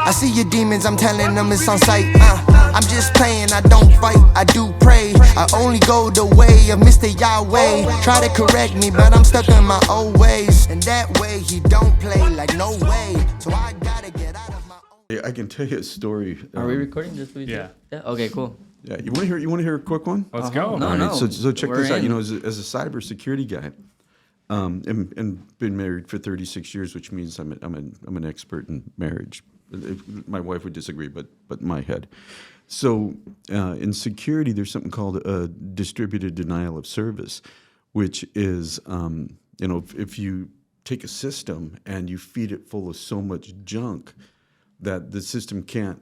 I see your demons, I'm telling them it's on sight. I'm just playing, I don't fight, I do pray. I only go the way of Mr. Yahweh. Try to correct me, but I'm stuck in my old ways. And that way he don't play, like no way. So I gotta get out of my own. I can tell you a story. Are we recording just for you? Yeah. Okay, cool. Yeah, you want to hear a quick one? Let's go. No, All right, no. so check We're this out. in. You know, as a cybersecurity guy, and been married for 36 years, which means I'm an expert in marriage. My wife would disagree, but in my head. So in security, there's something called a distributed denial of service, which is if you take a system and you feed it full of so much junk that the system can't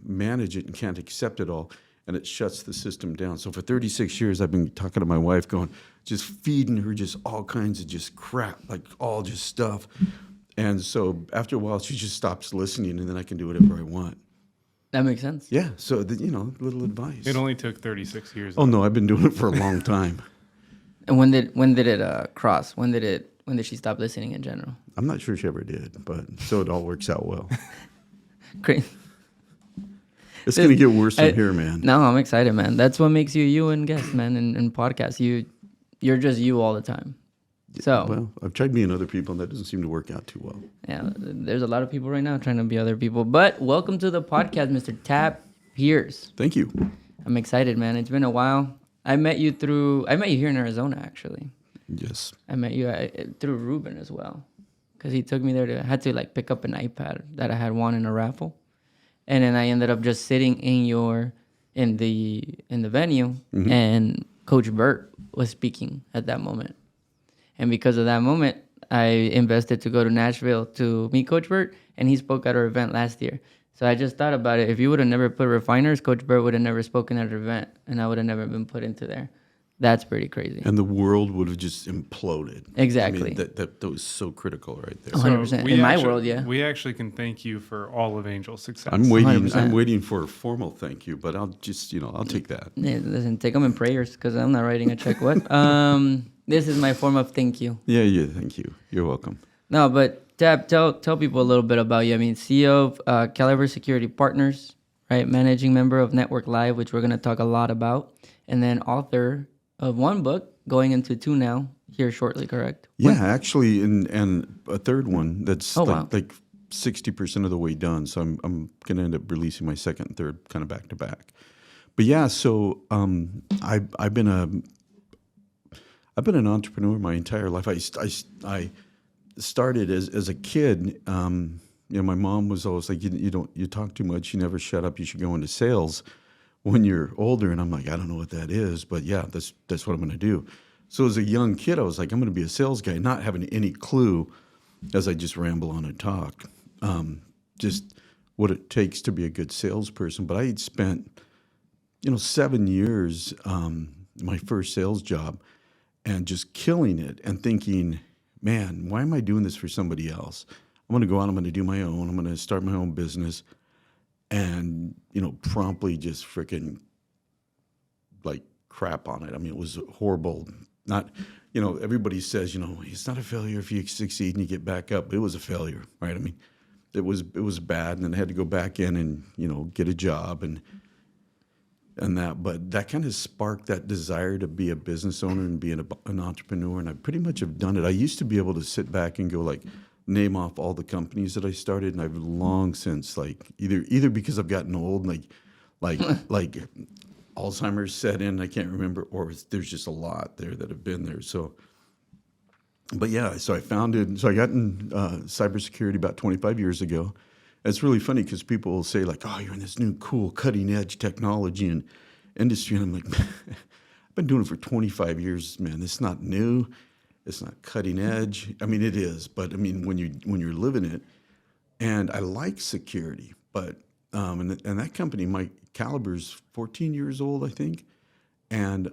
manage it and can't accept it all, and it shuts the system down. So for 36 years, I've been talking to my wife, just feeding her just all kinds of just crap, like all just stuff. And so after a while, she just stops listening, and then I can do whatever I want. That makes sense. Yeah, so little advice. It only took 36 years. Oh no, I've been doing it for a long time. And when did it cross? When did she stop listening in general? I'm not sure she ever did, but so it all works out well. Great. It's going to get worse from here, man. No, I'm excited, man. That's what makes you and guests, man, and podcasts. You're just you all the time. So Well, I've tried being other people, and that doesn't seem to work out too well. yeah, there's a lot of people right now trying to be other people. But welcome to the podcast, Mr. Tap Pierce. Thank you. I'm excited, man. It's been a while. I met you here in Arizona, actually. Yes. I met you through Ruben as well, because he took me there. I had to pick up an iPad that I had won in a raffle, and then I ended up just sitting in the venue, Mm-hmm. and Coach Burt was speaking at that moment, and because of that moment, I invested to go to Nashville to meet Coach Burt, and he spoke at our event last year. So I just thought about it. If you would have never put refiners, Coach Burt would have never spoken at our event, and I would have never been put into there. That's pretty crazy. And the world would have just imploded. Exactly. I mean, that was so critical right there. 100%. In my world, yeah. We actually can thank you for all of Angel's success. I'm waiting. 100%. I'm waiting for a formal thank you, but I'll just, I'll take that. Yeah, listen, take them in prayers because I'm not writing a check. What? This is my form of thank you. Yeah, thank you. You're welcome. No, but Tab, tell people a little bit about you. I mean, CEO of Cybersecurity Partners, right? Managing member of Network Live, which we're going to talk a lot about, and then author of one book, going into two now, here shortly, correct? Yeah, actually, and a third one that's wow. like 60% of the way done. So I'm going to end up releasing my second and third kind of back to back. But yeah, so I've been an entrepreneur my entire life. I started as a kid. My mom was always like, you talk too much, you never shut up, you should go into sales when you're older. And I'm like, I don't know what that is, but yeah, that's what I'm going to do. So as a young kid, I was like, I'm going to be a sales guy, not having any clue as I just ramble on and talk, just what it takes to be a good salesperson. But I had spent, 7 years, my first sales job, and just killing it and thinking, man, why am I doing this for somebody else? I'm going to go out, I'm going to do my own, I'm going to start my own business. And, promptly just freaking like crap on it. I mean, it was horrible. Not, everybody says, it's not a failure if you succeed and you get back up. It was a failure, right? I mean, it was bad. And then I had to go back in and, get a job and that. But that kind of sparked that desire to be a business owner and be an entrepreneur. And I pretty much have done it. I used to be able to sit back and go name off all the companies that I started, and I've long since either because I've gotten old, like Alzheimer's set in, I can't remember, or there's just a lot there that have been there. So, but yeah, so I got in cybersecurity about 25 years ago. And it's really funny because people will say oh, you're in this new cool cutting edge technology and industry, and I'm like, I've been doing it for 25 years, man. It's not new. It's not cutting edge. I mean, it is, but I mean, when you're living it, and I like security, but and that company, my caliber's 14 years old, I think, and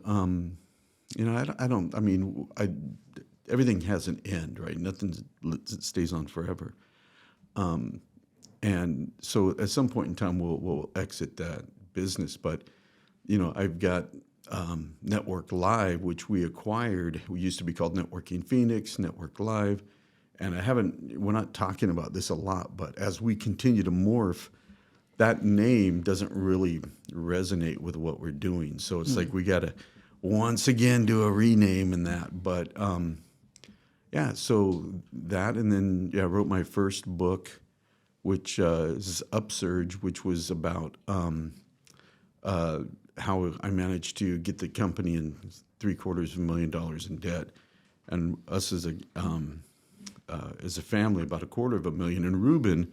everything has an end, right? Nothing stays on forever, and so at some point in time we'll exit that business, but I've got Network Live, which we acquired. We used to be called Networking Phoenix, Network Live. And we're not talking about this a lot, but as we continue to morph, that name doesn't really resonate with what we're doing. So it's like we got to once again do a rename in that. But so that, and then I wrote my first book, which is Upsurge, which was about how I managed to get the company in $750,000 in debt, and us as a family about $250,000. And Ruben,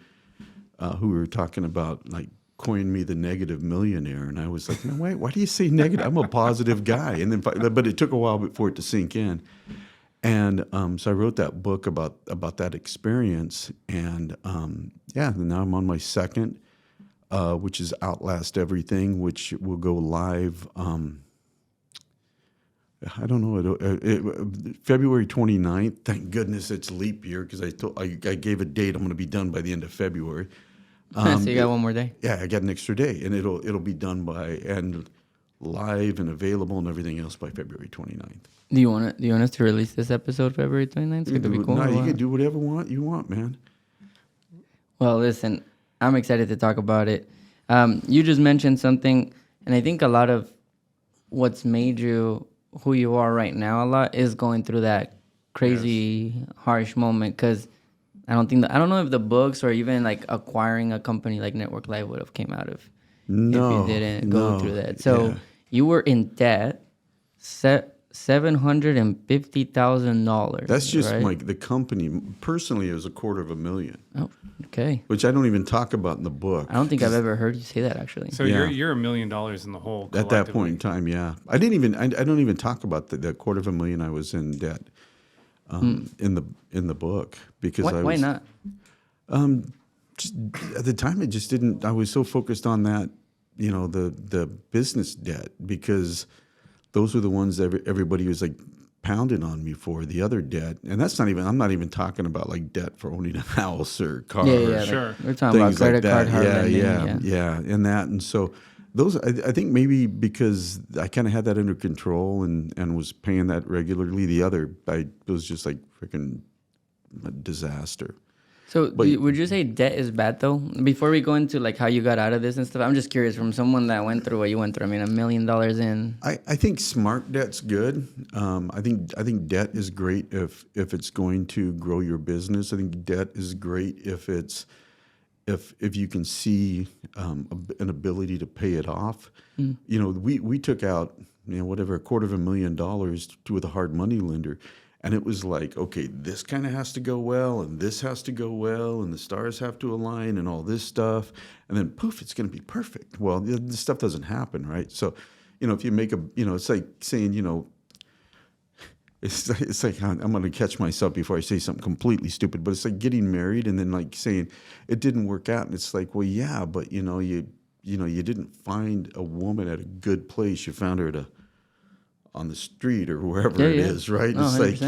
who we were talking about, like coined me the negative millionaire, and I was like, no, wait, why do you say negative? I'm a positive guy. And then, but it took a while for it to sink in. And so I wrote that book about that experience, and now I'm on my second, which is Outlast Everything, which will go live. I don't know, February 29th. Thank goodness it's leap year, because I gave a date. I'm going to be done by the end of February. So you got one more day. Yeah, I got an extra day, and it'll be done and live and available and everything else by February 29th. Do you want us to release this episode February 29th? It's gonna be cool. No, you can do whatever you want, man. Well, listen, I'm excited to talk about it. You just mentioned something, and I think a lot of what's made you who you are right now a lot is going through that crazy, harsh moment. Because I don't know if the books or even like acquiring a company like Network Live would have came out of if you didn't go through that. So you were in debt, $750,000. That's just right? the company. Personally, it was $250,000. Oh, okay. Which I don't even talk about in the book. I don't think I've ever heard you say that, actually. So you're $1 million in the hole at that point in time. Yeah, I don't even talk about the $250,000 I was in debt in the book, because why not? Just, at the time, it just didn't. I was so focused on that, the business debt, because those were the ones that everybody was like pounding on me for, the other debt. And that's I'm not even talking about like debt for owning a house or car. Yeah, sure. We're talking about credit card, hard lending. And that. And so those, I think maybe because I kind of had that under control and was paying that regularly. The other, it was just like freaking a disaster. So would you say debt is bad, though? Before we go into like how you got out of this and stuff, I'm just curious, from someone that went through what you went through. I mean, $1 million in. I think smart debt's good. I think debt is great if it's going to grow your business. I think debt is great if you can see an ability to pay it off. We took out whatever $250,000 with a hard money lender. And it was like, okay, this kind of has to go well, and this has to go well, and the stars have to align, and all this stuff. And then, poof, it's going to be perfect. Well, this stuff doesn't happen, right? So, if you make it's like saying, it's like, I'm going to catch myself before I say something completely stupid, but it's like getting married and then like saying it didn't work out. And it's like, well, yeah, but, you didn't find a woman at a good place. You found her on the street or wherever it is, right? No, it's 100%. like,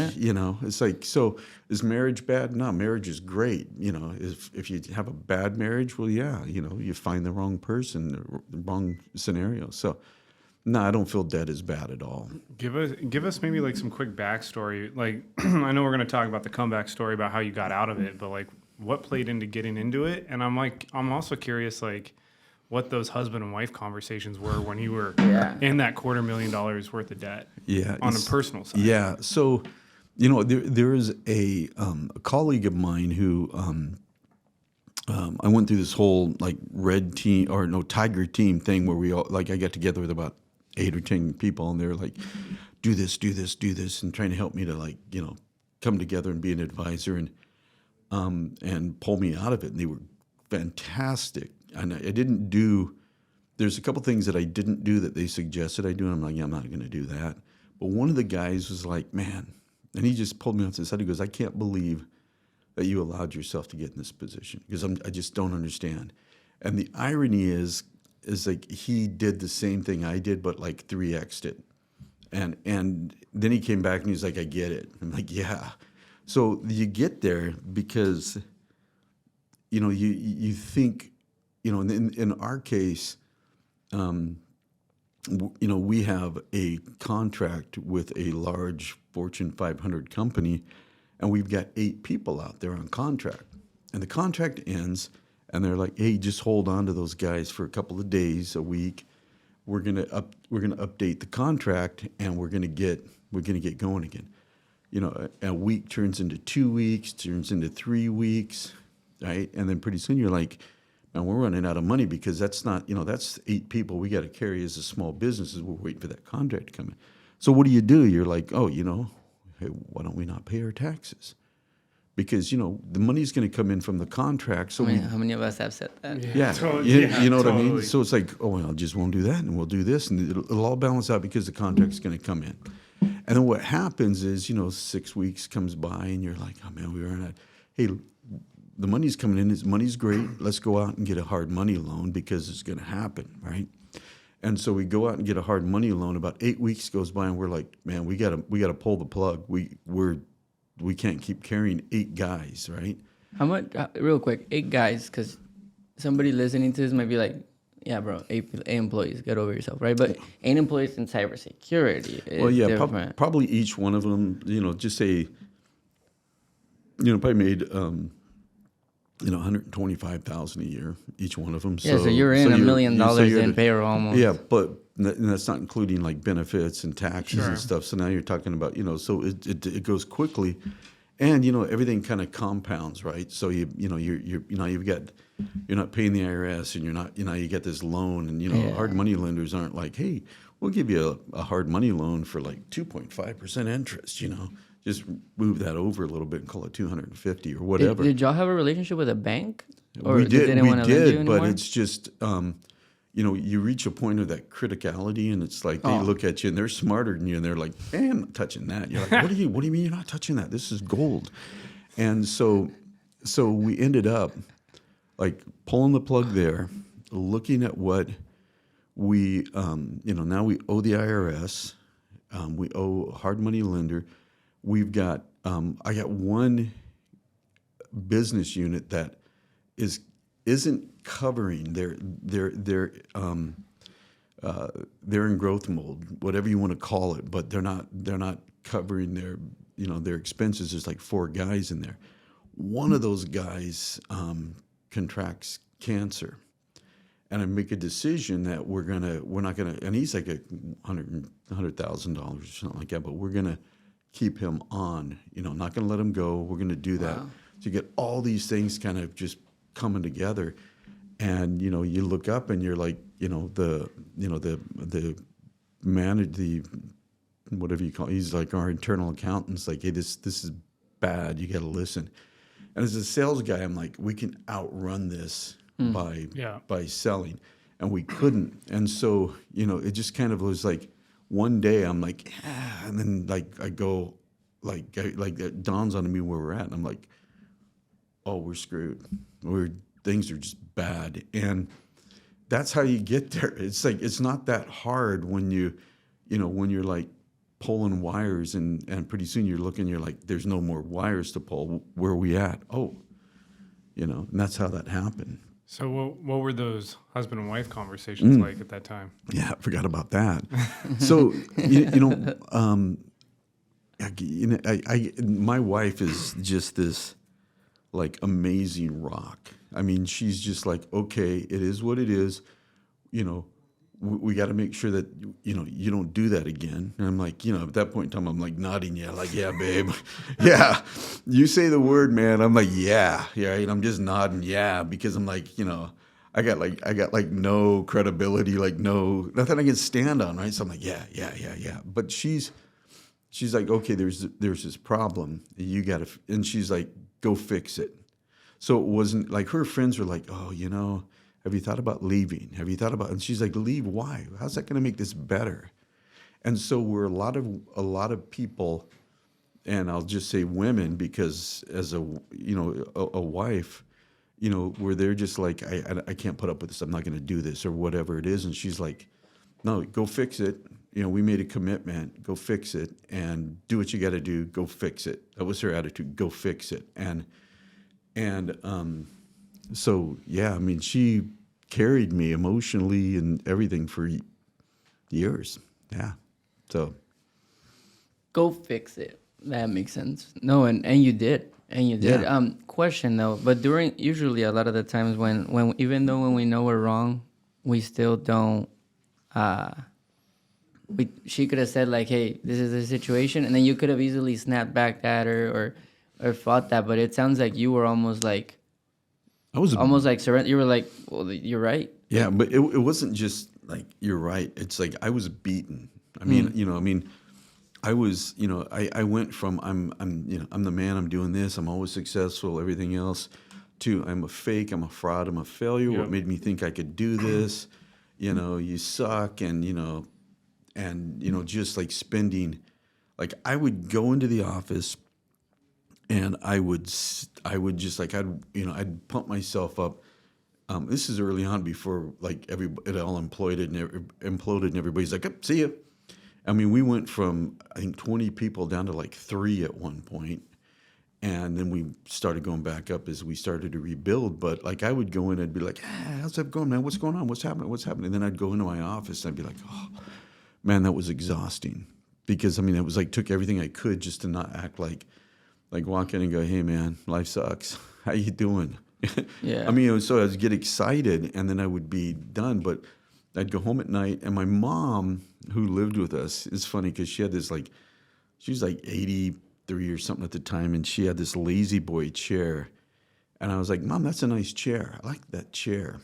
it's like, so is marriage bad? No, marriage is great. If you have a bad marriage, well, yeah, you find the wrong person, the wrong scenario. So, no, I don't feel debt is bad at all. Give us maybe like some quick backstory. Like, I know we're going to talk about the comeback story about how you got out of it, but like what played into getting into it? And I'm also curious, like, what those husband and wife conversations were when you were in that $250,000 worth of debt. Yeah, on a personal side. Yeah. So, there is a colleague of mine who I went through this whole like tiger team thing where we all I got together with about 8 or 10 people, and they're like, do this, and trying to help me to come together and be an advisor and pull me out of it. And they were fantastic. And there's a couple things that I didn't do that they suggested I do, and I'm like, yeah, I'm not going to do that. But one of the guys was like, man, and he just pulled me off to the side. He goes, I can't believe that you allowed yourself to get in this position, because I just don't understand. And the irony is like he did the same thing I did, but like 3x'd it. And then he came back and he's like, I get it. I'm like, yeah. So you get there because, you think, in our case, we have a contract with a large Fortune 500 company, and we've got 8 people out there on contract, and the contract ends, and they're like, hey, just hold on to those guys for a couple of days, a week. We're gonna update the contract, and we're gonna get going again. You know, a week turns into 2 weeks, turns into 3 weeks, right? And then pretty soon you're like, man, we're running out of money because that's not, you know, that's 8 people we got to carry as a small business as we're waiting for that contract to come in. So what do? You're like, oh, you know, hey, why don't we not pay our taxes? Because, you know, the money's going to come in from the contract. So How many of us have said that? yeah, Totally. you know what I Totally. mean? So it's like, oh, well, I just won't do that, and we'll do this, and it'll all balance out because the contract's going to come in. And then what happens is, you know, 6 weeks comes by, and you're like, oh, man, we are not, hey, the money's coming in, money's great, let's go out and get a hard money loan because it's going to happen, right? And so we go out and get a hard money loan. About 8 weeks goes by, and we're like, man, we gotta pull the plug. We can't keep carrying 8 guys, right? How much? Real quick, 8 guys, because somebody listening to this might be like, yeah, bro, 8 employees, get over yourself, right? But 8 employees in cybersecurity is Well, yeah, different. probably each one of them, you know, just say, you know, probably made, you know, $125,000 a year, each one of them. Yeah, so you're in $1 million in payroll almost. Yeah, but and that's not including like benefits and taxes Sure. and stuff. So now you're talking about, you know, so it goes quickly, and you know everything kind of compounds, right? So you're not paying the IRS, and you get this loan, and you know hard money lenders aren't like, hey, we'll give you a hard money loan for like 2.5% interest, you know. Just move that over a little bit and call it 250 or whatever. Did y'all have a relationship with a bank? Or We did, they didn't wanna lend you but anymore? it's just, you know, you reach a point of that criticality, and it's like they look at you and they're smarter than you, and they're like, "Hey, I'm not touching that." You're like, "What do you mean you're not touching that? This is gold." And so we ended up like pulling the plug there, looking at what we, you know, now we owe the IRS, we owe a hard money lender. We've got, I got one business unit that isn't covering they're in growth mode, whatever you want to call it, but they're not covering their expenses. There's like 4 guys in there. One of those guys contracts cancer, and I make a decision that we're not gonna, and he's like $100,000 or something like that, but we're gonna keep him on, you know, not gonna let him go. We're gonna do that. Wow. So you get all these things kind of just coming together, and you know, you look up and you're like, you know, the whatever you call it, he's like our internal accountant's like, hey, this is bad. You got to listen. And as a sales guy, I'm like, we can outrun this by selling, and we couldn't. And so, you know, it just kind of was like one day I'm like, yeah, and then like I go, like it dawns on me where we're at, and I'm like, oh, we're screwed. Things are just bad, and that's how you get there. It's like it's not that hard when when you're like pulling wires, and pretty soon you're looking, you're like, there's no more wires to pull. Where are we at? Oh, you know, and that's how that happened. So what were those husband and wife conversations like at that time? Yeah, I forgot about that. So my wife is just this like amazing rock. I mean, she's just like, okay, it is what it is. You know, we got to make sure that, you know, you don't do that again. And I'm like, you know, at that point in time, I'm like nodding, yeah, like, yeah, babe. Yeah, you say the word, man. I'm like, yeah, right? I'm just nodding, yeah, because I'm like, you know, I got like no credibility, like nothing I can stand on, right? So I'm like, yeah. But she's like, okay, there's this problem. You got to, and she's like, go fix it. So it wasn't like her friends were like, oh, you know, have you thought about leaving? Have you thought about, and she's like, leave, why? How's that going to make this better? And so we're a lot of people, and I'll just say women, because as a wife, you know, where they're just like, I can't put up with this. I'm not going to do this or whatever it is. And she's like, no, go fix it. You know, we made a commitment. Go fix it and do what you got to do. Go fix it. That was her attitude. Go fix it. And so, yeah, I mean, she carried me emotionally and everything for years. Yeah. So. Go fix it. That makes sense. No, and you did. And you did. Yeah. Question though, but during usually a lot of the times when even though when we know we're wrong, we still don't she could have said like, "Hey, this is the situation," and then you could have easily snapped back at her or fought that. But it sounds like you were I was almost like surrender. You were like, "Well, you're right." Yeah, but it wasn't just like you're right. It's like I was beaten. I mean, I was, I went from I'm the man. I'm doing this. I'm always successful. Everything else, to I'm a fake. I'm a fraud. I'm a failure. Yep. What made me think I could do this? You suck, and just like spending, like I would go into the office, and I would just like I'd pump myself up. This is early on before like it all imploded and everybody's like, "Up, see ya." I mean, we went from I think 20 people down to like 3 at one point, and then we started going back up as we started to rebuild. But like I would go in and be like, "How's that going, man? What's going on? What's happening? What's happening?" And then I'd go into my office and I'd be like, "Oh, man, that was exhausting," because I mean, it was like took everything I could just to not act like walk in and go, "Hey, man, life sucks. How you doing?" Yeah. I mean, so I'd get excited, and then I would be done. But I'd go home at night, and my mom, who lived with us, is funny because she had this she was like 83 or something at the time, and she had this lazy boy chair. And I was like, "Mom, that's a nice chair. I like that chair."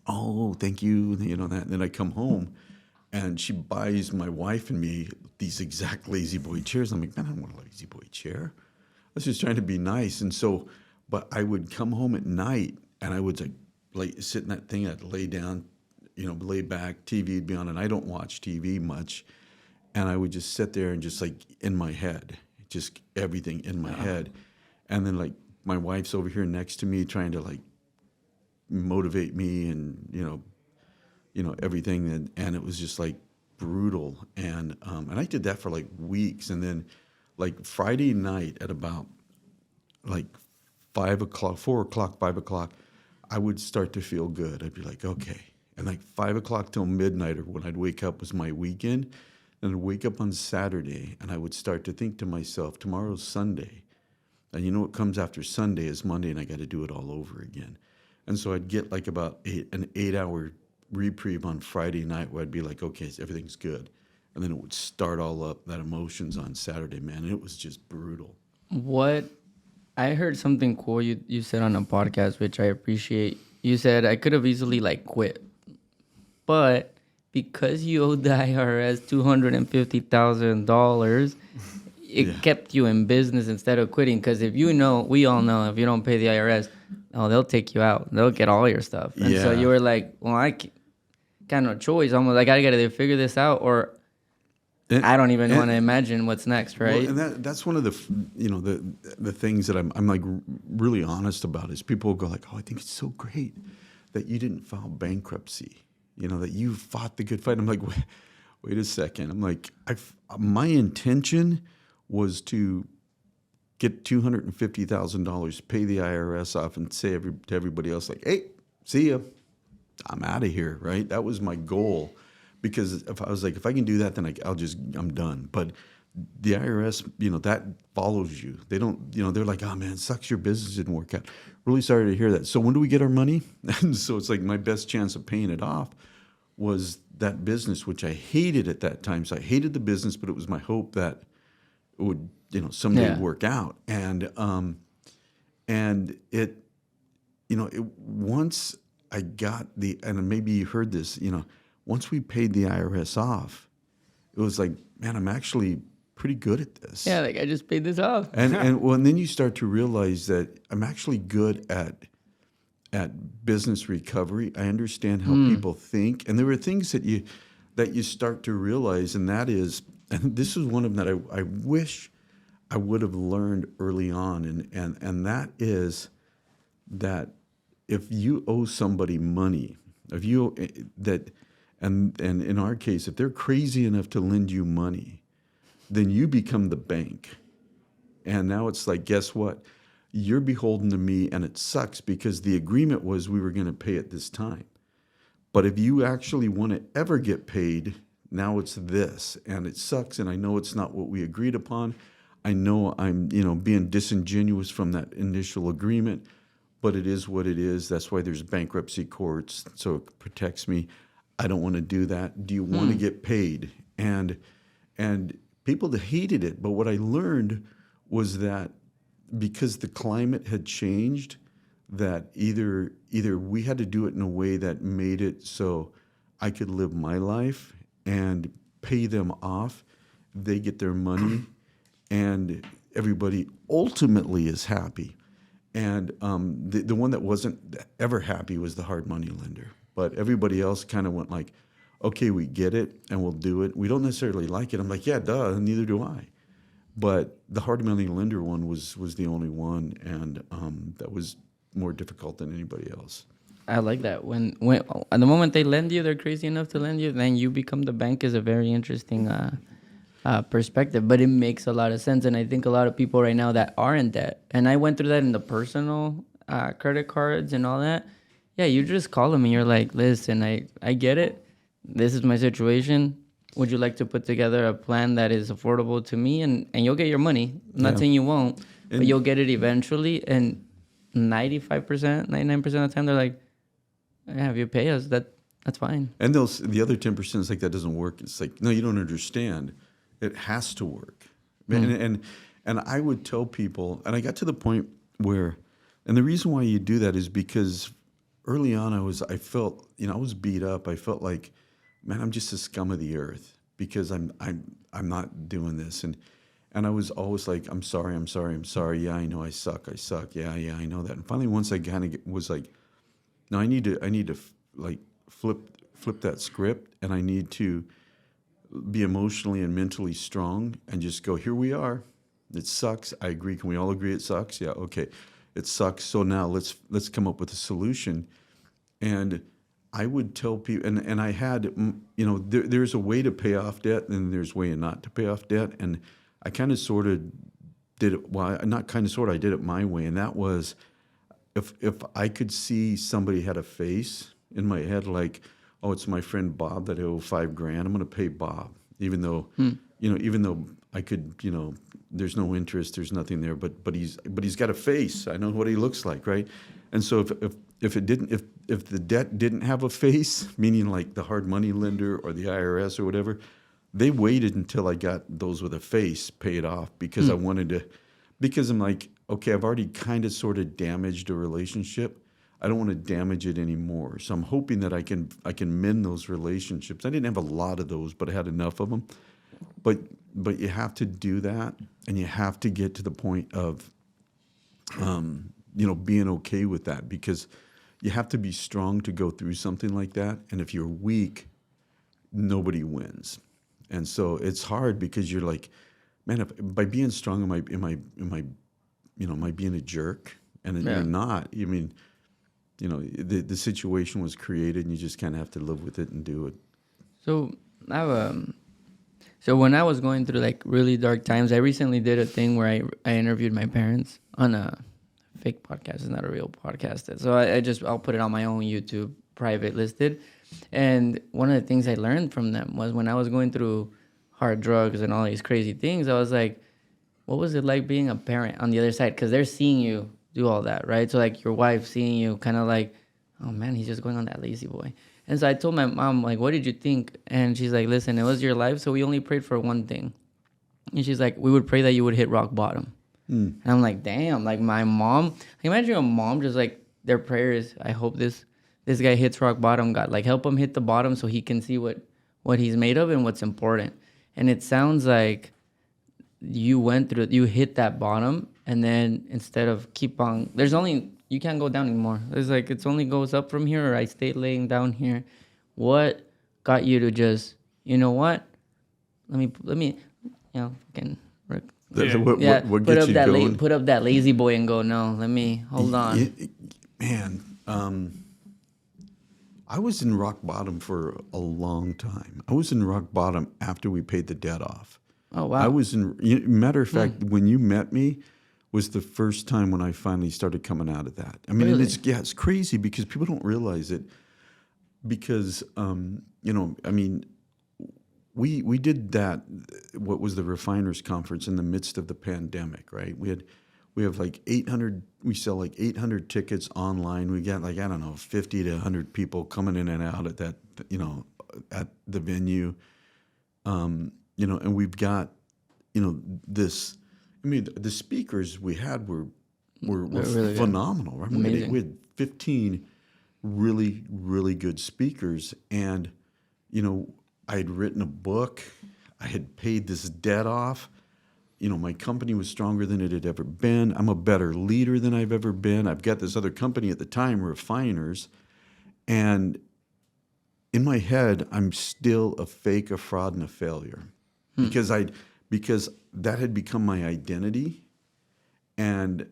"Oh, thank you." That. And then I come home, and she buys my wife and me these exact lazy boy chairs. I'm like, "Man, I don't want a lazy boy chair. I was just trying to be nice." And so, but I would come home at night, and I would sit in that thing. I'd lay down, lay back. TV would be on, and I don't watch TV much. And I would just sit there and just like in my head, just everything in my head. And then like my wife's over here next to me trying to like motivate me and, everything. And it was just like brutal. And I did that for like weeks. And then like Friday night at about like 4 o'clock, 5 o'clock, I would start to feel good. I'd be like, okay. And like 5 o'clock till midnight, or when I'd wake up, was my weekend. And I'd wake up on Saturday, and I would start to think to myself, tomorrow's Sunday. And what comes after Sunday is Monday, and I got to do it all over again. And so I'd get like about an 8-hour reprieve on Friday night where I'd be like, okay, everything's good. And then it would start all up, that emotions on Saturday, man. And it was just brutal. What I heard something cool you said on a podcast, which I appreciate. You said I could have easily like quit, but because you owed the IRS $250,000, it kept you in business instead of quitting. Because we all know, if you don't pay the IRS, they'll take you out. They'll get all your stuff. And so you were like, well, I got no choice. Almost like I got to either figure this out or I don't even want to imagine what's next, right? Well, and that's one of the the things that I'm like really honest about is people will go like, "Oh, I think it's so great that you didn't file bankruptcy, that you fought the good fight." I'm like, wait a second. I'm like, my intention was to get $250,000, pay the IRS off, and say to everybody else like, "Hey, see ya, I'm out of here." Right? That was my goal. Because if I was like, if I can do that, then I'm done. But the IRS, that follows you. They don't, they're like, "Oh man, it sucks your business didn't work out." Really sorry to hear that. So when do we get our money? And so it's like my best chance of paying it off was that business, which I hated at that time. So I hated the business, but it was my hope that it would, someday work out. And it, once I got and maybe you heard this, once we paid the IRS off, it was like, man, I'm actually pretty good at this. Yeah, like I just paid this off. And then you start to realize that I'm actually good at business recovery. I understand how people think, and there were things that you start to realize, and that is, and this is one of them that I wish I would have learned early on, and that is that if you owe somebody money, and in our case, if they're crazy enough to lend you money, then you become the bank. And now it's like, guess what? You're beholden to me, and it sucks because the agreement was we were going to pay at this time. But if you actually want to ever get paid, now it's this, and it sucks, and I know it's not what we agreed upon. I know I'm, being disingenuous from that initial agreement, but it is what it is. That's why there's bankruptcy courts, so it protects me. I don't want to do that. Do you want to get paid? And people that hated it, but what I learned was that because the climate had changed, that either we had to do it in a way that made it so I could live my life and pay them off. They get their money, and everybody ultimately is happy. And the one that wasn't ever happy was the hard money lender. But everybody else kind of went like, okay, we get it, and we'll do it. We don't necessarily like it. I'm like, yeah, duh, and neither do I. But the hard money lender one was the only one, and that was more difficult than anybody else. I like that. When at the moment they lend you, they're crazy enough to lend you, then you become the bank is a very interesting perspective. But it makes a lot of sense, and I think a lot of people right now that are in debt, and I went through that in the personal credit cards and all that. Yeah, you just call them and you're like, listen, I get it. This is my situation. Would you like to put together a plan that is affordable to me? And you'll get your money. I'm not saying you won't, but you'll get it eventually. And 95%, 99% of the time, they're like, yeah, if you pay us, that's fine. And the other 10% is like, that doesn't work. It's like, no, you don't understand. It has to work. And I would tell people, and I got to the point where, and the reason why you do that is because early on I felt, I was beat up. I felt like, man, I'm just the scum of the earth because I'm not doing this. And I was always like, I'm sorry. Yeah, I know I suck. Yeah, I know that. And finally, once I kind of was like, no, I need to like flip that script, and I need to be emotionally and mentally strong and just go, here we are. It sucks. I agree. Can we all agree it sucks? Yeah, okay. It sucks. So now let's come up with a solution. And I would tell people, and I had, there's a way to pay off debt, and there's a way not to pay off debt. And I kind of sort of did it, well, not kind of sort of, I did it my way. And that was, if I could see somebody had a face in my head like, oh, it's my friend Bob that I owe $5,000, I'm going to pay Bob, even though I could, there's no interest, there's nothing there, but he's got a face. I know what he looks like, right? And so if the debt didn't have a face, meaning like the hard money lender or the IRS or whatever, they waited until I got those with a face paid off because I wanted to, because I'm like, okay, I've already kind of sort of damaged a relationship. I don't want to damage it anymore. So I'm hoping that I can mend those relationships. I didn't have a lot of those, but I had enough of them. But you have to do that, and you have to get to the point of, being okay with that, because you have to be strong to go through something like that. And if you're weak, nobody wins. And so it's hard because you're like, man, by being strong, am I being a jerk? And you're not. I mean, the situation was created, and you just kind of have to live with it and do it. So so when I was going through like really dark times, I recently did a thing where I interviewed my parents on a fake podcast. It's not a real podcast. So I'll put it on my own YouTube, private listed. And one of the things I learned from them was when I was going through hard drugs and all these crazy things, I was like, what was it like being a parent on the other side? Because they're seeing you do all that, right? So like your wife seeing you kind of like, oh man, he's just going on that lazy boy. And so I told my mom, like, what did you think? And she's like, listen, it was your life, so we only prayed for one thing. And she's like, we would pray that you would hit rock bottom. And I'm like, damn, like my mom, imagine a mom just like, their prayer is, I hope this guy hits rock bottom, God. Like help him hit the bottom so he can see what he's made of and what's important. And it sounds like you hit that bottom, and then instead of you can't go down anymore. It's like, it only goes up from here, or I stay laying down here. What got you to just, you know what? Let me, fucking work. What gets you going? Put up that lazy boy and go, no, let me, hold on. I was in rock bottom for a long time. I was in rock bottom after we paid the debt off. Oh, wow. I was matter of fact, when you met me, was the first time when I finally started coming out of that. I mean, Really? It's crazy because people don't realize it. Because, we did that. What was the Refiners Conference in the midst of the pandemic, right? We have like 800. We sell like 800 tickets online. We got like, I don't know, 50 to 100 people coming in and out at that, at the venue. And we've got, this. I mean, the speakers we had were really phenomenal. Right? Amazing. We had 15 really, really good speakers, and I had written a book. I had paid this debt off. My company was stronger than it had ever been. I'm a better leader than I've ever been. I've got this other company at the time, Refiners, and in my head, I'm still a fake, a fraud, and a failure, because that had become my identity, and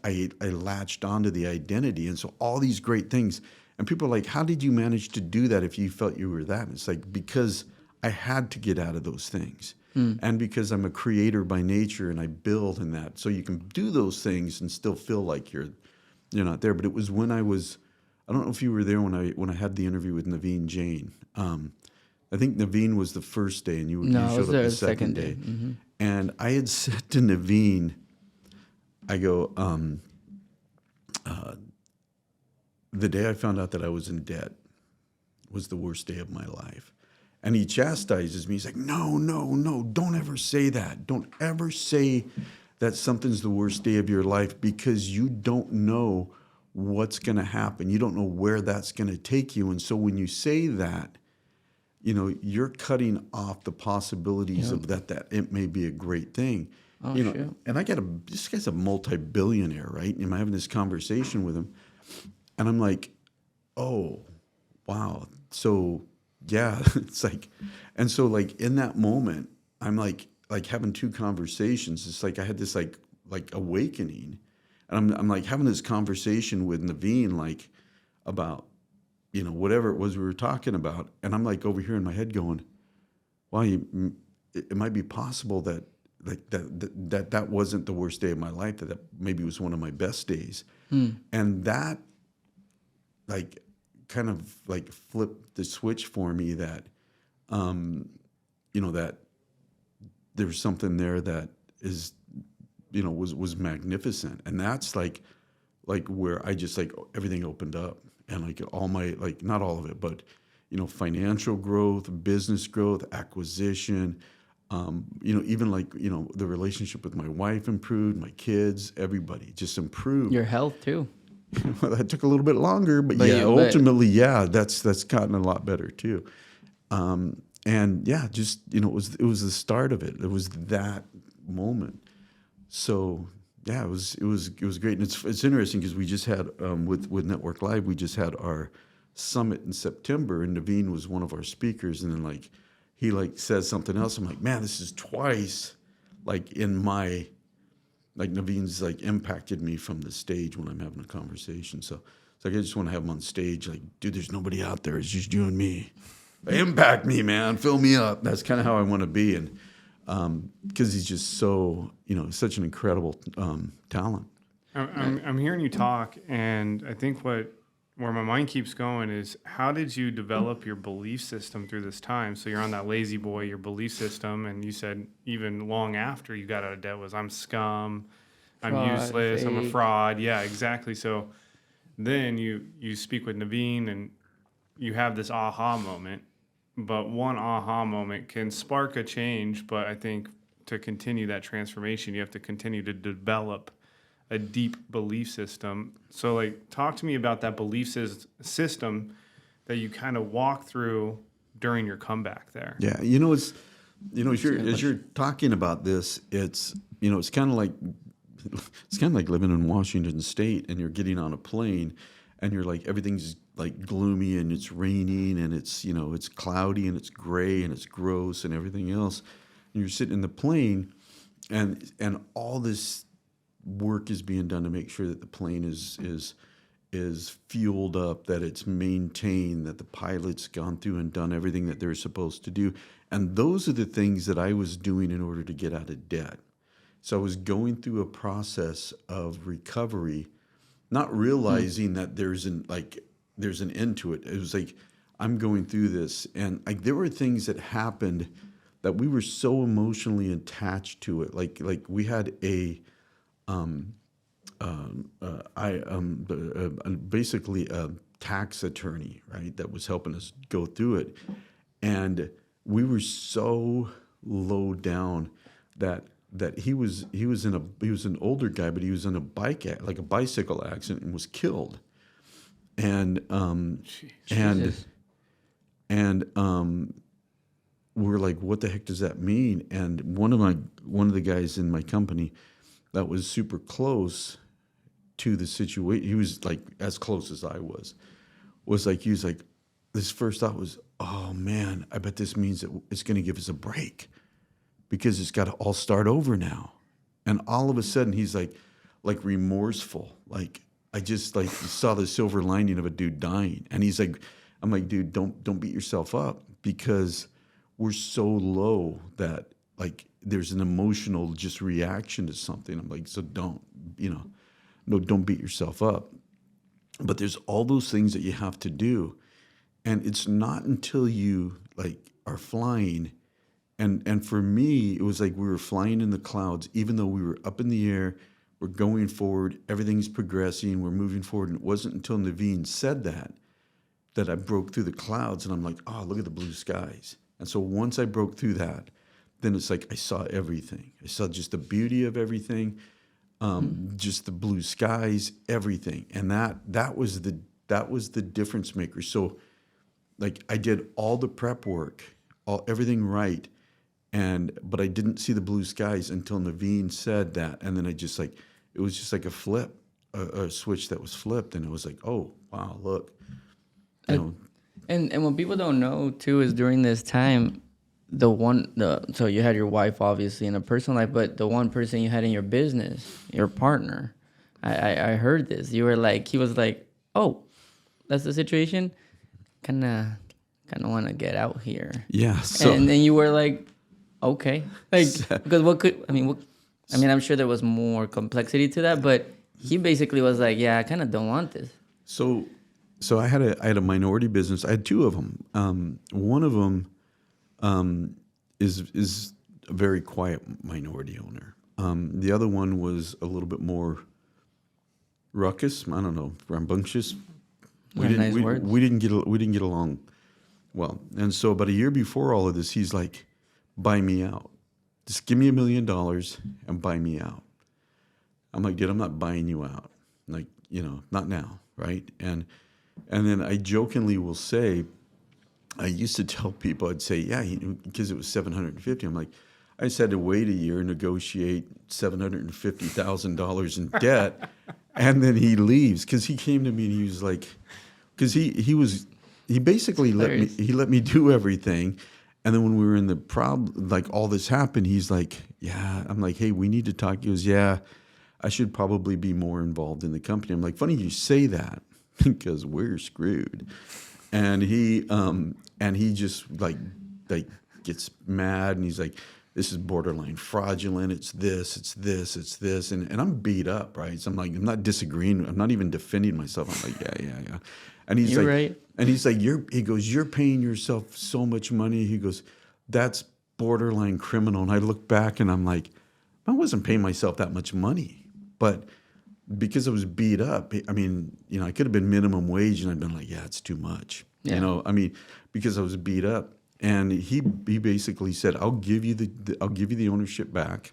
I latched onto the identity, and so all these great things, and people are like, "How did you manage to do that if you felt you were that?" And it's like, because I had to get out of those things, and because I'm a creator by nature, and I build in that, so you can do those things and still feel like you're not there. But it was when I don't know if you were there when I had the interview with Naveen Jain. I think Naveen was the first day, and you showed up the second day. Mm-hmm. And I had said to Naveen, I go, the day I found out that I was in debt was the worst day of my life. And he chastises me. He's like, no, don't ever say that. Don't ever say that something's the worst day of your life, because you don't know what's going to happen. You don't know where that's going to take you. And so when you say that, you're cutting off the possibilities of that it may be a great thing. Oh, and this guy's a multi-billionaire, right? And I'm having this conversation with him, and I'm like, oh, wow. So yeah, it's like, and so like in that moment, I'm like having two conversations. It's like I had this like awakening, and I'm like having this conversation with Naveen, like about, whatever it was we were talking about. And I'm like over here in my head going, wow, it might be possible that that wasn't the worst day of my life, that maybe was one of my best days. And that like kind of like flipped the switch for me that, that there's something there that is, was magnificent. And that's like where I just like everything opened up, and like all my, like not all of it, but, financial growth, business growth, acquisition, even like, the relationship with my wife improved, my kids, everybody just improved. Your health too. Well, that took a little bit longer, but ultimately, that's gotten a lot better too. And yeah, just, it was the start of it. It was that moment. So yeah, it was great. And it's interesting because we just had, with Network Live, we just had our summit in September, and Naveen was one of our speakers. And then like, he like says something else. I'm like, man, this is twice like in my, like Naveen's like impacted me from the stage when I'm having a conversation. So it's like, I just want to have him on stage. Like, dude, there's nobody out there. It's just you and me. Impact me, man. Fill me up. That's kind of how I want to be. And because he's just so, such an incredible talent. I'm hearing you talk, and I think where my mind keeps going is, how did you develop your belief system through this time? So you're on that lazy boy, your belief system, and you said even long after you got out of debt was, I'm scum, I'm useless, I'm a fraud. Yeah, exactly. So then you speak with Naveen, and you have this aha moment. But one aha moment can spark a change. But I think to continue that transformation, you have to continue to develop a deep belief system. So like, talk to me about that belief system that you kind of walk through during your comeback there. Yeah. As you're talking about this, it's kind of like living in Washington State, and you're getting on a plane, and you're like, everything's like gloomy, and it's raining, and it's, it's cloudy, and it's gray, and it's gross, and everything else. And you're sitting in the plane, and all this work is being done to make sure that the plane is fueled up, that it's maintained, that the pilot's gone through and done everything that they're supposed to do. And those are the things that I was doing in order to get out of debt. So I was going through a process of recovery, not realizing that there's an end to it. It was like I'm going through this, and there were things that happened that we were so emotionally attached to it. Like we had basically a tax attorney, right, that was helping us go through it, and we were so low down that he was an older guy, but he was in a bicycle accident and was killed, and Jesus. we're like, what the heck does that mean? And one of the guys in my company that was super close to the situation, he was like as close as I was like, he was like, his first thought was, oh man, I bet this means that it's going to give us a break because it's got to all start over now. And all of a sudden he's like remorseful. Like, I just like saw the silver lining of a dude dying. And he's like, I'm like, dude, don't beat yourself up, because we're so low that like there's an emotional just reaction to something. I'm like, so don't beat yourself up. But there's all those things that you have to do. And it's not until you like are flying. And for me, it was like we were flying in the clouds, even though we were up in the air, we're going forward, everything's progressing, we're moving forward. And it wasn't until Naveen said that I broke through the clouds, and I'm like, oh, look at the blue skies. And so once I broke through that, then it's like I saw everything. I saw just the beauty of everything, just the blue skies, everything. And that was the difference maker. So like I did all the prep work, everything right, but I didn't see the blue skies until Naveen said that. And then it was just like a flip, a switch that was flipped, and it was like, oh wow, look. And what people don't know too is during this time, so you had your wife obviously in a personal life, but the one person you had in your business, your partner, I heard this. You were like, he was like, oh, that's the situation. Kind of want to get out here. Yeah. So, and then you were like, okay, like because I'm sure there was more complexity to that, but he basically was like, yeah, I kind of don't want this. So I had a minority business. I had two of them. One of them is a very quiet minority owner. The other one was a little bit more ruckus. I don't know, rambunctious. We didn't get along well. And so about a year before all of this, he's like, buy me out. Just give me $1 million and buy me out. I'm like, dude, I'm not buying you out. Like, not now, right? And then I jokingly will say, I used to tell people, I'd say, yeah, because it was $750. I'm like, I just had to wait a year, negotiate $750,000 in debt, and then he leaves, because he came to me and he was like, because he basically let me do everything, and then when we were in the problem, like all this happened, he's like, yeah. I'm like, hey, we need to talk. He goes, yeah, I should probably be more involved in the company. I'm like, funny you say that, because we're screwed. And he just like gets mad, and he's like, this is borderline fraudulent. It's this. And I'm beat up, right? So I'm like, I'm not disagreeing. I'm not even defending myself. I'm like, yeah. And he's You're like, right. And he's like, he goes, you're paying yourself so much money. He goes, that's borderline criminal. And I look back and I'm like, I wasn't paying myself that much money, but because I was beat up, I mean, I could have been minimum wage, and I'd been like, yeah, it's too much. Yeah. Because I was beat up. And he basically said, I'll give you the ownership back.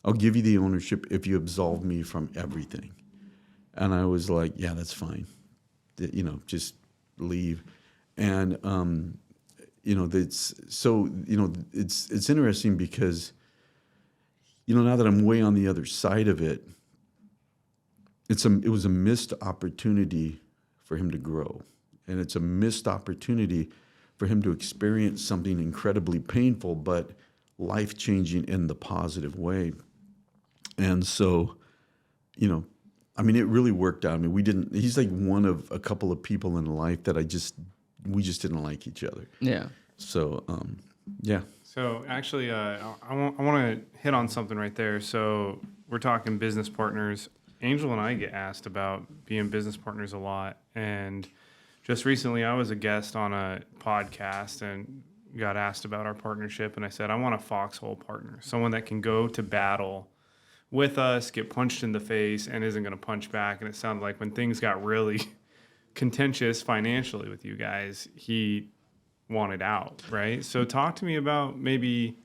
I'll give you the ownership if you absolve me from everything. And I was like, yeah, that's fine. Just leave. And it's interesting because now that I'm way on the other side of it, it was a missed opportunity for him to grow. And it's a missed opportunity for him to experience something incredibly painful, but life-changing in the positive way. And so, it really worked out. I mean, he's like one of a couple of people in life that we just didn't like each other. Yeah. So, yeah. So actually, I want to hit on something right there. So we're talking business partners. Angel and I get asked about being business partners a lot, and just recently I was a guest on a podcast and got asked about our partnership, and I said I want a foxhole partner, someone that can go to battle with us, get punched in the face, and isn't going to punch back. And it sounded like when things got really contentious financially with you guys, he wanted out, right? So talk to me about, maybe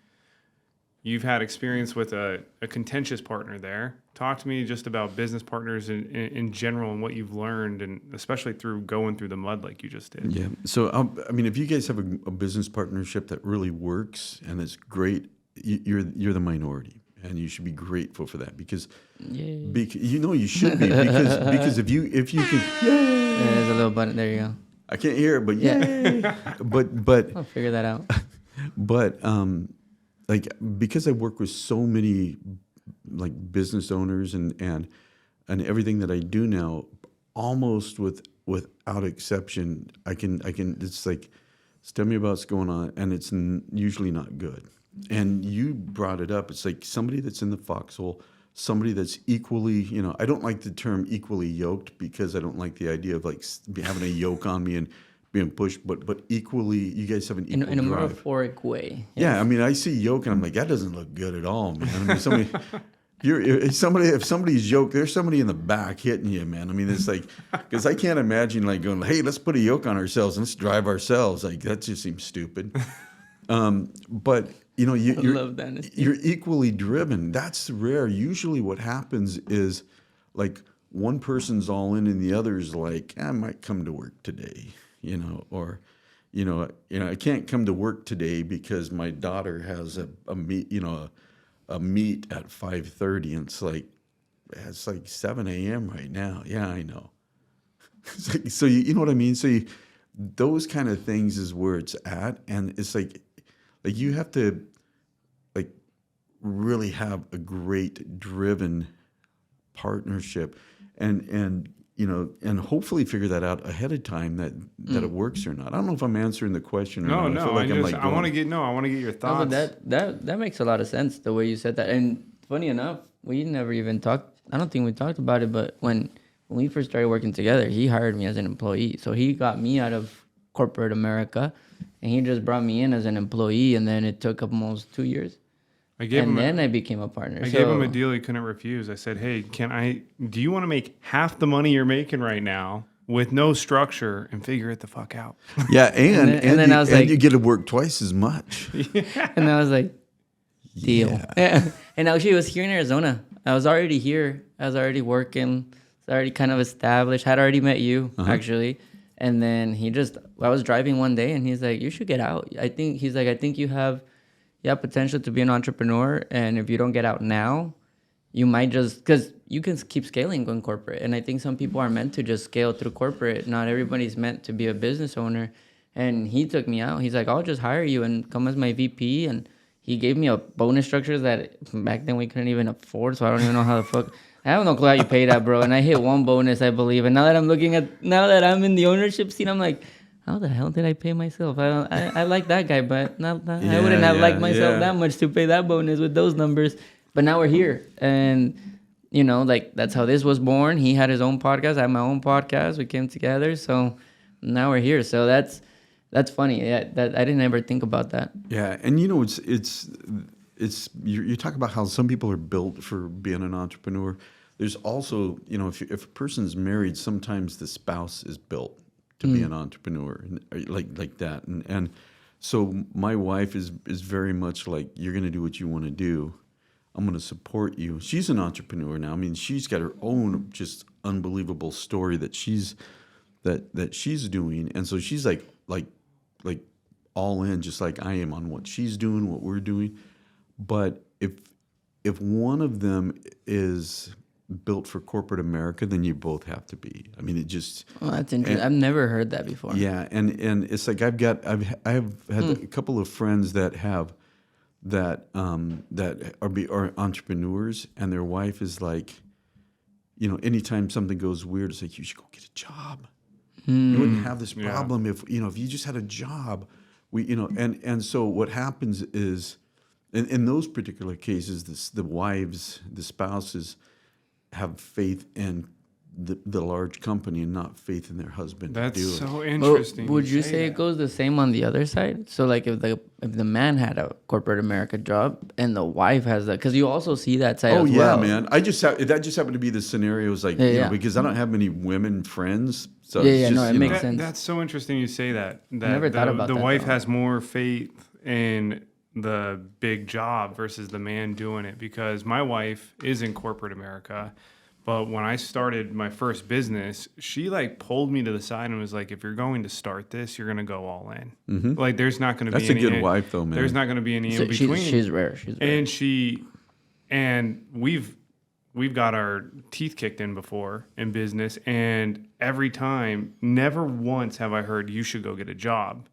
you've had experience with a contentious partner there. Talk to me just about business partners in general and what you've learned, and especially through going through the mud like you just did. Yeah. So, I mean, if you guys have a business partnership that really works and is great, you're the minority, and you should be grateful for that, because you should be, because if you can, There's a little button. There you go. I can't hear it, but yay. but I'll figure that out. But like, because I work with so many like business owners and everything that I do now, almost without exception, I can it's like, tell me about what's going on, and it's usually not good. And you brought it up. It's like somebody that's in the foxhole, somebody that's equally, I don't like the term equally yoked, because I don't like the idea of like having a yoke on me and being pushed, but equally, you guys have an equal in a drive. metaphoric way. Yeah, I mean, I see yoke and I'm like, that doesn't look good at all, man. I mean, if somebody's yoke, there's somebody in the back hitting you, man. I mean, it's like, because I can't imagine like going, hey, let's put a yoke on ourselves and let's drive ourselves. Like, that just seems stupid. But you're equally driven. That's rare. Usually what happens is like one person's all in and the other's like, I might come to work today, or I can't come to work today because my daughter has a meet at 5:30, and it's like 7 a.m. right now. Yeah, I know. So you know what I mean? So those kind of things is where it's at, and it's like you have to like really have a great driven partnership, and hopefully figure that out ahead of time that it works or not. I don't know if I'm answering the question or not. I want to get your thoughts. No, but that makes a lot of sense, the way you said that. And funny enough, we never even talked. I don't think we talked about it, but when we first started working together, he hired me as an employee. So he got me out of corporate America, and he just brought me in as an employee, and then it took almost 2 years. I became a partner. I gave him a deal he couldn't refuse. I said, hey, do you want to make half the money you're making right now with no structure and figure it the fuck out? Yeah, and then I was like, you get to work twice as much. And I was like, deal. Yeah. And now she was here in Arizona. I was already here. I was already working. I was already kind of established. Had already met you, actually. And then I was driving one day, and he's like, you should get out. I think you have potential to be an entrepreneur, and if you don't get out now, you might because you can keep scaling going corporate. And I think some people are meant to just scale through corporate. Not everybody's meant to be a business owner. And he took me out. He's like, I'll just hire you and come as my VP. And he gave me a bonus structure that back then we couldn't even afford. So I don't even know how the fuck. I have no clue how you pay that, bro. And I hit one bonus, I believe. And now that I'm in the ownership seat, I'm like, how the hell did I pay myself? I like that guy, but I wouldn't have liked myself that much to pay that bonus with those numbers. But now we're here. And, that's how this was born. He had his own podcast. I had my own podcast. We came together. So now we're here. So that's funny. Yeah, I didn't ever think about that. Yeah. And, it's you talk about how some people are built for being an entrepreneur. There's also, if a person's married, sometimes the spouse is built to be an entrepreneur, like that, and so my wife is very much like, you're going to do what you want to do. I'm going to support you. She's an entrepreneur now. I mean, she's got her own just unbelievable story that she's doing, and so she's like all in, just like I am on what she's doing, what we're doing. But if one of them is built for corporate America, then you both have to be. I mean, it just. Well, that's interesting. I've never heard that before. Yeah, and it's like I've had a couple of friends that are entrepreneurs, and their wife is like, anytime something goes weird, it's like, you should go get a job. You wouldn't have this problem if you just had a job. And so what happens is, in those particular cases, the spouses have faith and the large company and not faith in their husband to That's do it. so Well, interesting. would you say that. it goes the same on the other side? So like if the man had a corporate America job and the wife has that, because you also see that side Oh as yeah, well. man. That just happened to be the scenarios, like Yeah. because I don't have many women friends. So Yeah, it's yeah, just, no, it you makes know, sense. That's so interesting you say that. never thought about the that, wife though. has more faith in the big job versus the man doing it, because my wife is in corporate America. But when I started my first business, she like pulled me to the side and was like, if you're going to start this, you're going to go all in. Mm-hmm. Like there's not going to be That's a any good wife, though, man. There's not going to be any So in between. she's rare. She's rare. And we've got our teeth kicked in before in business, and every time, never once have I heard you should go get a job.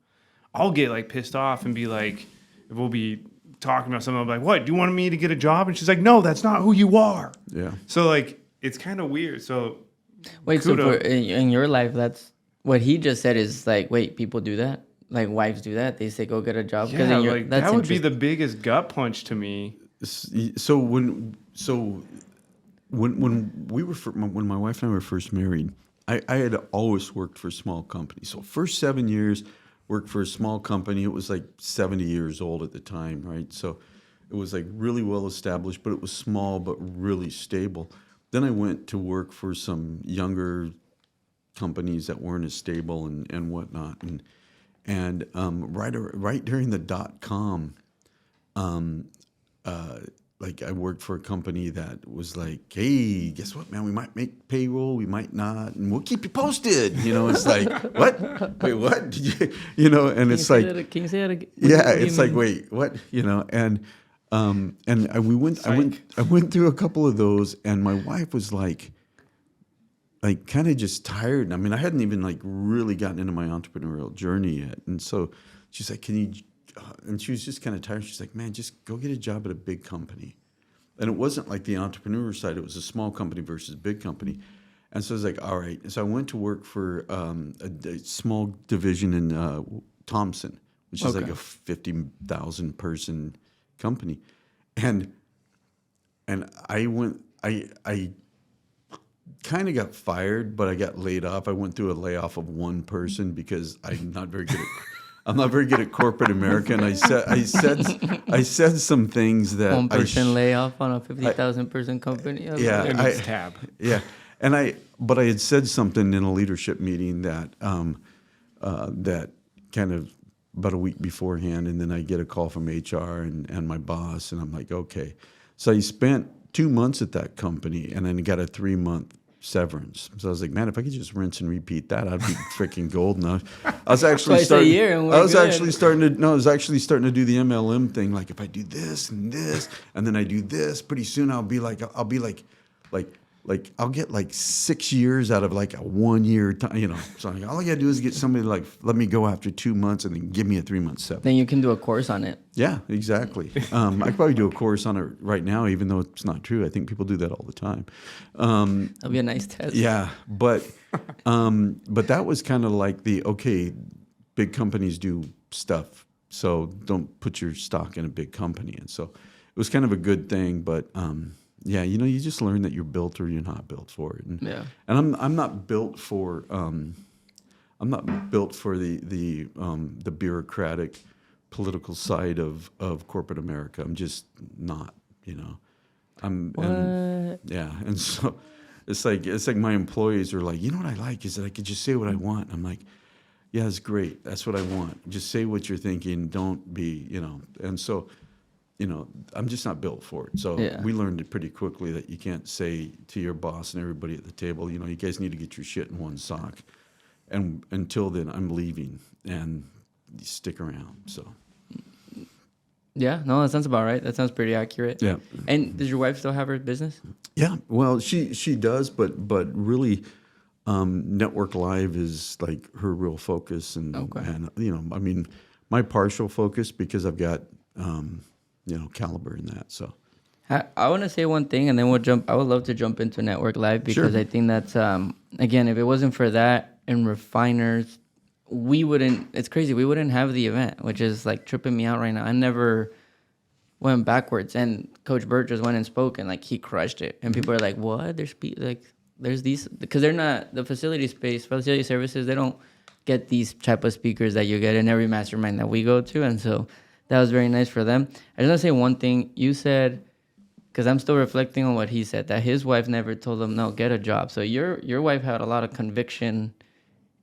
I'll get like pissed off and be like, we'll be talking about something, I'll be like, what, do you want me to get a job? And she's like, no, that's not who you are. Yeah. So like it's kind of weird. So Wait, so kudos. in your life, that's what he just said is like, wait, people do that? Like wives do that? They say go get a job? 'Cause Yeah, in your, like that's that would be interesting. the biggest gut punch to me. So when when my wife and I were first married, I had always worked for small companies. So first 7 years worked for a small company. It was like 70 years old at the time, right? So it was like really well established, but it was small but really stable. Then I went to work for some younger companies that weren't as stable and whatnot, and right during the .com. Like I worked for a company that was like, hey, guess what, man? We might make payroll, we might not, and we'll keep you posted. You know, it's like, what? Wait, what? Did you know? And it's like, Can you say that again? yeah, What do you it's like, mean? wait, what? You know, I went through a couple of those, and my wife was like kind of just tired. I mean, I hadn't even like really gotten into my entrepreneurial journey yet, and so she's like, can you? And she was just kind of tired. She's like, man, just go get a job at a big company. And it wasn't like the entrepreneur side. It was a small company versus a big company. And so I was like, all right. And so I went to work for a small division in Thompson, which is like a 50,000 person company. And I kind of got fired, but I got laid off. I went through a layoff of one person because I'm not very good at corporate America, and I said some things that 1% layoff on a 50,000 person company. Yeah, It needs tab. yeah, but I had said something in a leadership meeting that that kind of about a week beforehand, and then I get a call from HR and my boss, and I'm like, okay. So I spent 2 months at that company, and then got a 3-month severance. So I was like, man, if I could just rinse and repeat that, I'd be freaking golden. I was actually Twice a year and we're I was good. actually starting to do the MLM thing. Like if I do this and this, and then I do this, pretty soon I'll get like 6 years out of like a 1 year time, you know. So I'm like, all I gotta do is get somebody to like let me go after 2 months and then give me a 3-month severance. Then you can do a course on it. Yeah, exactly. I could probably do a course on it right now, even though it's not true. I think people do that all the time. That'll be a nice test. Yeah, but that was kind of like big companies do stuff, so don't put your stock in a big company. And so it was kind of a good thing, but yeah, you know, you just learn that you're built or you're not built for it. And I'm not built for the bureaucratic political side of corporate America. I'm just not, you know. And so it's like my employees are like, you know what I like is that I could just say what I want. I'm like, yeah, it's great. That's what I want. Just say what you're thinking. Don't be, you know. And so, you know, I'm just not built for it. So we learned it pretty quickly that you can't say to your boss and everybody at the table, you know, you guys need to get your shit in one sock. And until then, I'm leaving, and you stick around. So. Yeah, no, that sounds about right. That sounds pretty accurate. Yeah. And does your wife still have her business? Yeah, well, she does, but really, Network Live is like her real focus, and you know, I mean, my partial focus because I've got you know, caliber in that. So I want to say one thing, and then we'll jump. I would love to jump into Network Live because Sure. I think that's again, if it wasn't for that and refiners, we wouldn't. It's crazy. We wouldn't have the event, which is like tripping me out right now. I never went backwards, and Coach Burt just went and spoke, and like he crushed it. And people are like, "What? They're there's these, because they're not the facility services. They don't get these type of speakers that you get in every mastermind that we go to, and so that was very nice for them. I just want to say one thing. You said, because I'm still reflecting on what he said, that his wife never told him, no, get a job. So your wife had a lot of conviction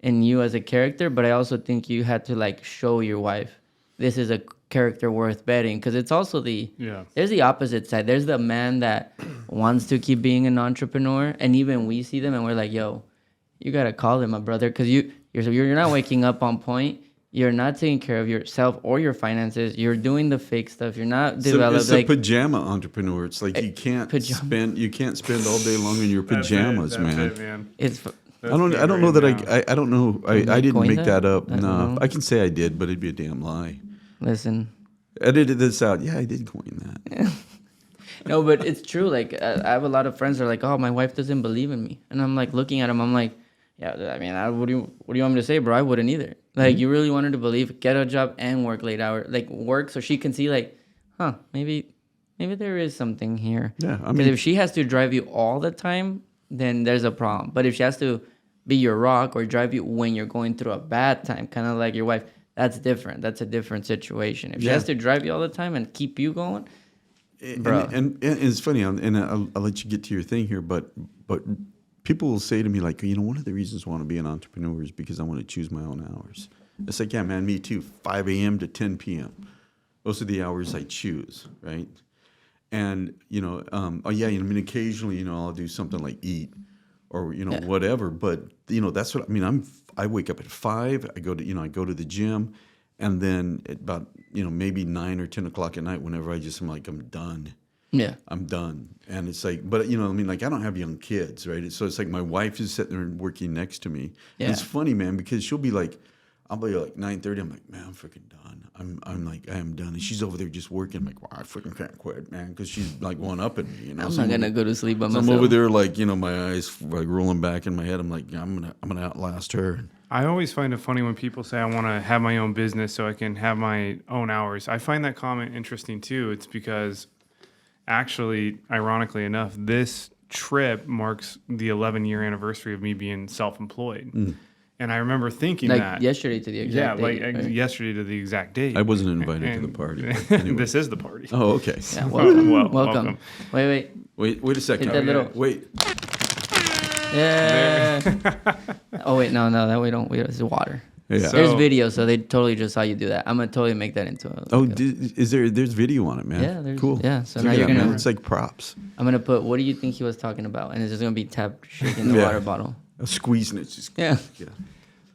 in you as a character, but I also think you had to like show your wife this is a character worth betting, because it's also there's the opposite side. There's the man that wants to keep being an entrepreneur, and even we see them and we're like, yo, you gotta call him a brother, because you're not waking up on point. You're not taking care of yourself or your finances. You're doing the fake stuff. You're not developed. It's a pajama entrepreneur. It's like you can't spend all day long in your pajamas, man. It's. I don't know that I don't know. I didn't make that up. No, I can say I did, but it'd be a damn lie. Listen. Edited this out. Yeah, I did coin that. No, but it's true. Like I have a lot of friends that are like, oh, my wife doesn't believe in me, and I'm like looking at them. I'm like, yeah, I mean, what do you want me to say, bro? I wouldn't either. Like, you really want her to believe, get a job and work late hours, like work so she can see, like, huh, maybe there is something here. Yeah, I mean, because if she has to drive you all the time, then there's a problem. But if she has to be your rock or drive you when you're going through a bad time, kind of like your wife, that's different. That's a different situation. If she has to drive you all the time and keep you going, bro. And it's funny, and I'll let you get to your thing here, but people will say to me, like, one of the reasons I want to be an entrepreneur is because I want to choose my own hours. It's like, yeah, man, me too. 5 a.m. to 10 p.m. Those are the hours I choose, right? And, occasionally, I'll do something like eat or, whatever. But, that's what, I wake up at 5. I go to the gym. And then at about, maybe 9 or 10 o'clock at night, whenever I'm like, I'm done. Yeah, I'm done. And it's like, but I don't have young kids, right? So it's like my wife is sitting there and working next to me. Yeah. And it's funny, man, because she'll be like, I'll be like 9:30. I'm like, man, I'm freaking done. I'm like, I am done. And she's over there just working. I'm like, well, I freaking can't quit, man, because she's like one up at me. I'm not gonna go to sleep by myself. I'm over there like, my eyes like rolling back in my head. I'm like, I'm gonna outlast her. I always find it funny when people say I want to have my own business so I can have my own hours. I find that comment interesting too. It's because actually, ironically enough, this trip marks the 11-year anniversary of me being self-employed. And I remember thinking that yesterday to the exact date. Right? Yesterday to the exact date. I wasn't invited to the party. Anyway. This is the party. Oh, okay. Yeah, welcome. Wait a second. Hit that little. Wait. Yeah. Oh wait, no, that we don't. This is water. Yeah. There's video, so they totally just saw you do that. I'm gonna totally make that into a. There's video on it, man. Yeah, there's cool. Yeah, so now you're gonna. Man. It's like props. I'm gonna put. What do you think he was talking about? And it's just gonna be Tab shaking the water bottle. Squeezing it. Just yeah.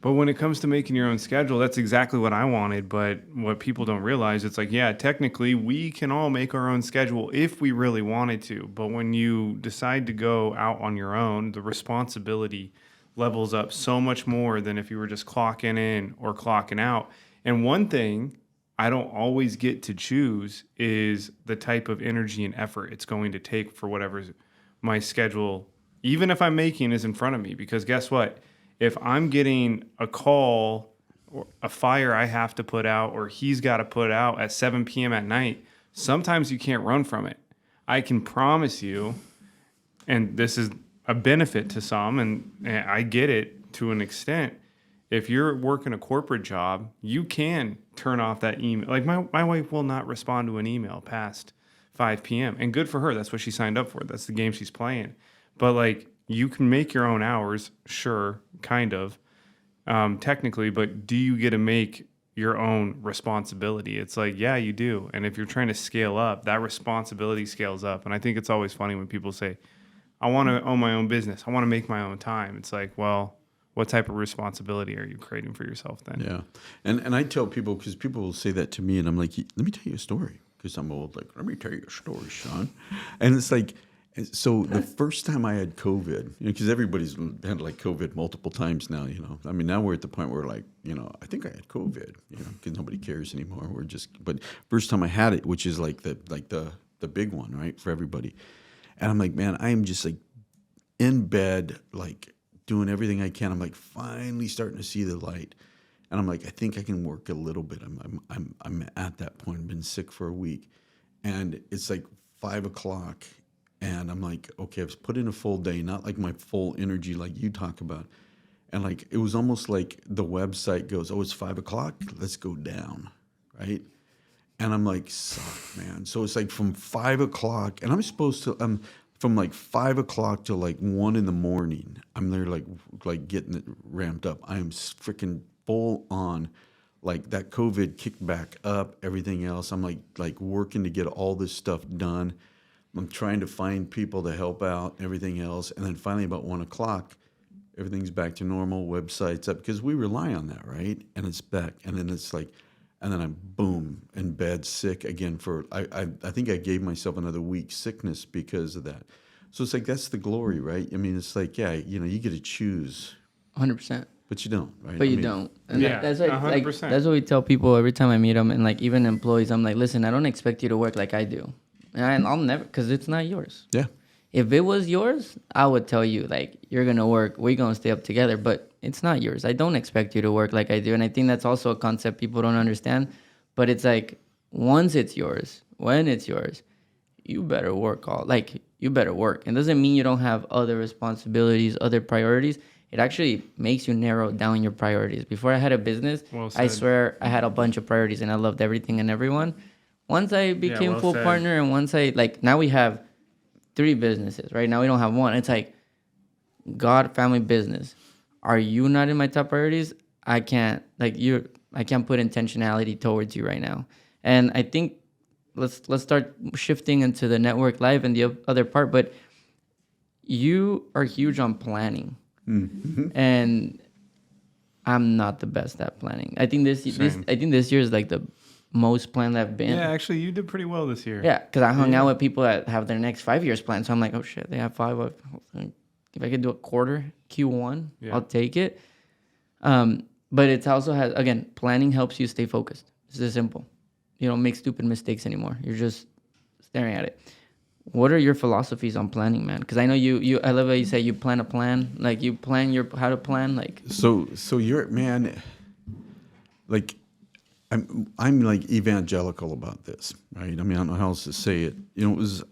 But when it comes to making your own schedule, that's exactly what I wanted. But what people don't realize, it's like, yeah, technically we can all make our own schedule if we really wanted to. But when you decide to go out on your own, the responsibility levels up so much more than if you were just clocking in or clocking out. And one thing I don't always get to choose is the type of energy and effort it's going to take for whatever my schedule, even if I'm making, is in front of me. Because guess what? If I'm getting a call or a fire I have to put out or he's got to put out at 7 p.m. at night, sometimes you can't run from it. I can promise you, and this is a benefit to some, and I get it to an extent, if you're working a corporate job, you can turn off that email. Like my wife will not respond to an email past 5 p.m. And good for her. That's what she signed up for. That's the game she's playing. But like, you can make your own hours, sure, kind of, technically, but do you get to make your own responsibility? It's like, yeah, you do. And if you're trying to scale up, that responsibility scales up. And I think it's always funny when people say, I want to own my own business. I want to make my own time. It's like, well, what type of responsibility are you creating for yourself then? Yeah. And I tell people, because people will say that to me, and I'm like, let me tell you a story, because I'm old. Like, let me tell you a story, son. And it's like, so the first time I had COVID, because everybody's had like COVID multiple times now, I mean, now we're at the point where like, I think I had COVID, because nobody cares anymore. But first time I had it, which is like the big one, right, for everybody. And I'm like, man, I am just like in bed, like doing everything I can. I'm like finally starting to see the light. And I'm like, I think I can work a little bit. I'm at that point. I've been sick for a week. And it's like 5 o'clock. And I'm like, okay, I've put in a full day, not like my full energy like you talk about. And like, it was almost like the website goes, oh, it's 5 o'clock. Let's go down. Right. And I'm like, suck, man. So it's like from 5 o'clock, and I'm supposed to, from like 5 o'clock to like 1 in the morning. I'm there like getting it ramped up. I am freaking full on, like that COVID kicked back up, everything else. I'm like working to get all this stuff done. I'm trying to find people to help out, everything else. And then finally about 1 o'clock, everything's back to normal, website's up, because we rely on that, right? And it's back. And then it's like, and then I'm boom in bed sick again for, I think I gave myself another week's sickness because of that. So it's like, that's the glory, right? I mean, it's like, yeah, you know, you get to choose. 100%. But you don't, right? But you don't. And Yeah, that's like, 100%. that's what we tell people every time I meet them, and like even employees. I'm like, listen, I don't expect you to work like I do, and I'll never, because it's not yours. Yeah. If it was yours, I would tell you like you're gonna work, we're gonna stay up together. But it's not yours. I don't expect you to work like I do, and I think that's also a concept people don't understand. But it's like once it's yours, when it's yours, you better work you better work. It doesn't mean you don't have other responsibilities, other priorities. It actually makes you narrow down your priorities. Before I had a business, Well I said. swear I had a bunch of priorities and I loved everything and everyone. Once I became well full said. partner, and once I now we have 3 businesses, right? Now we don't have one. It's like God, family, business. Are you not in my top priorities? I can't put intentionality towards you right now. And I think let's start shifting into the network life and the other part. But you are huge on planning, and I'm not the best at planning. I think this year is like the most planned I've been. Yeah, actually, you did pretty well this year. Yeah, because I hung out with people that have their next 5 years planned. So I'm like, oh shit, they have 5. If I could do a quarter Q1, I'll take it. But it also has, again, planning helps you stay focused. It's just simple. You don't make stupid mistakes anymore. You're just staring at it. What are your philosophies on planning, man? Because I know you. I love how you say you plan a plan. Like you plan how to plan. Like So you're, man, like I'm like evangelical about this, right? I mean, I don't know how else to say it. You know, it was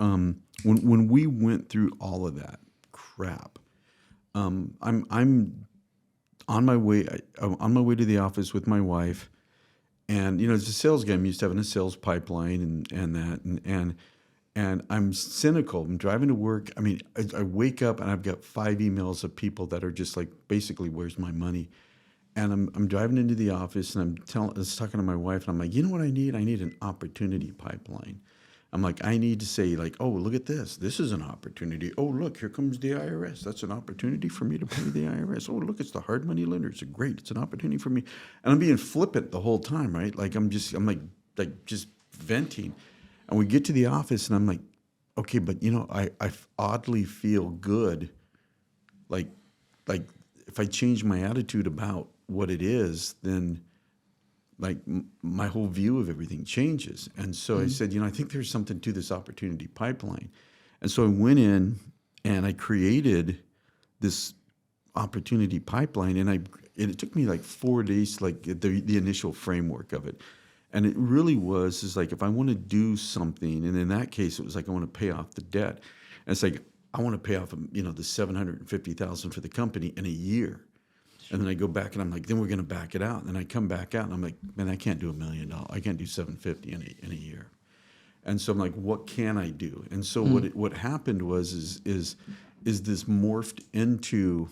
when we went through all of that crap. I'm on my way to the office with my wife, and you know, as a sales guy, I'm used to having a sales pipeline and I'm cynical. I'm driving to work. I mean, I wake up and I've got 5 emails of people that are just like, basically, where's my money? And I'm driving into the office and I was talking to my wife and I'm like, you know what I need? I need an opportunity pipeline. I'm like, I need to say like, oh, look at this. This is an opportunity. Oh, look, here comes the IRS. That's an opportunity for me to pay the IRS. Oh, look, it's the hard money lenders. It's great. It's an opportunity for me. And I'm being flippant the whole time, right? Like I'm like just venting. And we get to the office and I'm like, okay, but you know, I oddly feel good. Like if I change my attitude about what it is, then like my whole view of everything changes. And so I said, you know, I think there's something to this opportunity pipeline. And so I went in and I created this opportunity pipeline, and it took me like 4 days, like the initial framework of it. And it really is like, if I want to do something, and in that case, it was like, I want to pay off the debt. And it's like, I want to pay off, you know, the $750,000 for the company in a year. And then I go back and I'm like, then we're going to back it out. And then I come back out and I'm like, man, I can't do $1 million. I can't do 750 in a year. And so I'm like, what can I do? And so what happened was this morphed into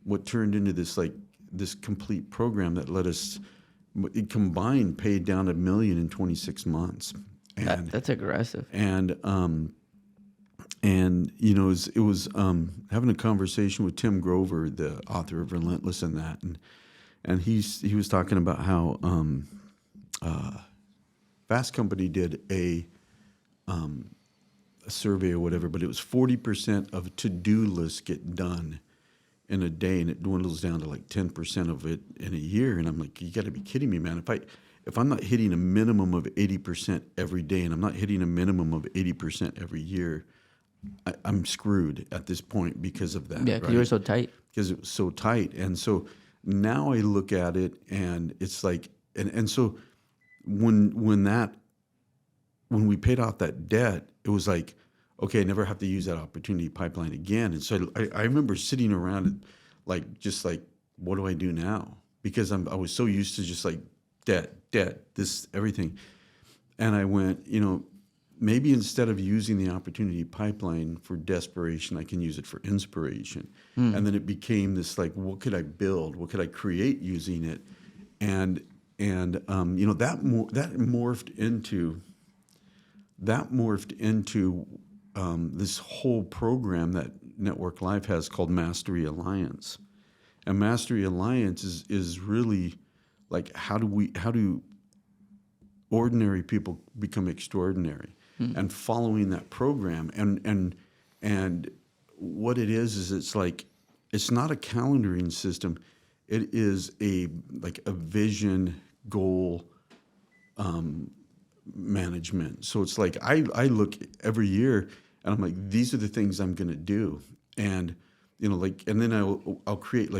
what turned into this complete program that let us, it combined, paid down $1 million in 26 months. And that's aggressive. And you know, it was having a conversation with Tim Grover, the author of Relentless, and that, and he was talking about how Fast Company did a survey or whatever, but it was 40% of a to-do list get done in a day, and it dwindles down to like 10% of it in a year. And I'm like, you got to be kidding me, man! If I'm not hitting a minimum of 80% every day, and I'm not hitting a minimum of 80% every year, I'm screwed at this point because of that. Yeah, because you were so tight. Because it was so tight. And so now I look at it and it's like, and so when that when we paid off that debt, it was like, okay, I never have to use that opportunity pipeline again. And so I remember sitting around and just like, what do I do now? Because I was so used to just like debt, this, everything. And I went, maybe instead of using the opportunity pipeline for desperation, I can use it for inspiration. And then it became this like, what could I build? What could I create using it? And that morphed into this whole program that Network Live has called Mastery Alliance. And Mastery Alliance is really like, how do ordinary people become extraordinary? And following that program, and what it is it's like, it's not a calendaring system. It is a vision goal management. So it's like I look every year and I'm like, these are the things I'm going to do, and and then I'll create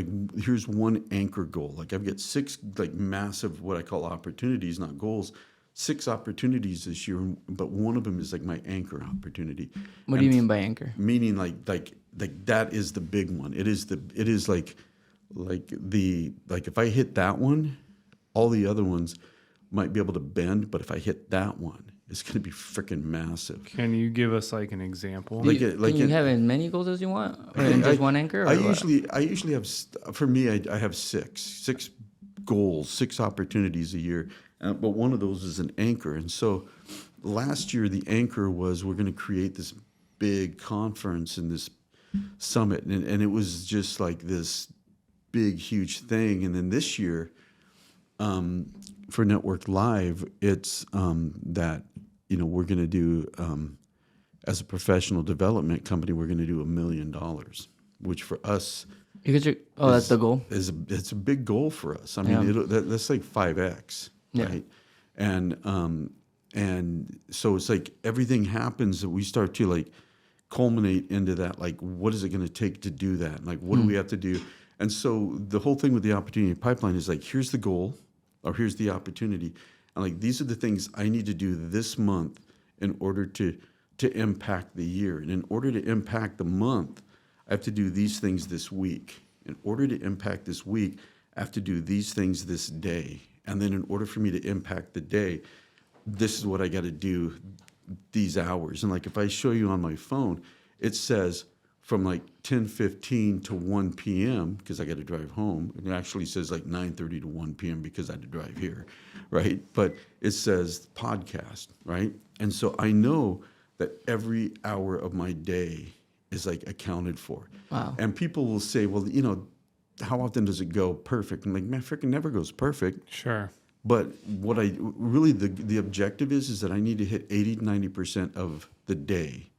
here's one anchor goal. Like I've got 6 massive, what I call opportunities, not goals. 6 opportunities this year, but one of them is my anchor opportunity. What do you mean by anchor? Meaning like that is the big one. It is like if I hit that one, all the other ones might be able to bend, but if I hit that one, it's going to be freaking massive. Can you give us an example? Can you have as many goals as you want, or in just one anchor? Or I usually have, for me, I have 6 goals, 6 opportunities a year, but one of those is an anchor. And so last year, the anchor was, we're going to create this big conference and this summit, and it was just like this big, huge thing. And then this year, for Network Live, it's that we're going to do, as a professional development company, we're going to do $1 million, which for us, because that's the goal. It's a big goal for us. I mean, that's like 5x, right? And so it's like everything happens that we start to culminate into that. Like, what is it going to take to do that? Like, what do we have to do? And so the whole thing with the opportunity pipeline is like, here's the goal, or here's the opportunity, and these are the things I need to do this month in order to impact the year. And in order to impact the month, I have to do these things this week. In order to impact this week, I have to do these things this day. And then in order for me to impact the day, this is what I got to do these hours. And if I show you on my phone, it says from 10:15 to 1 p.m. because I got to drive home. It actually says 9:30 to 1 p.m. because I had to drive here, right? But it says podcast, right? And so I know that every hour of my day is accounted for. Wow. And people will say, well, how often does it go perfect? I'm like, man, freaking never goes perfect. Sure. But what I really, the objective is that I need to hit 80-90% of the day.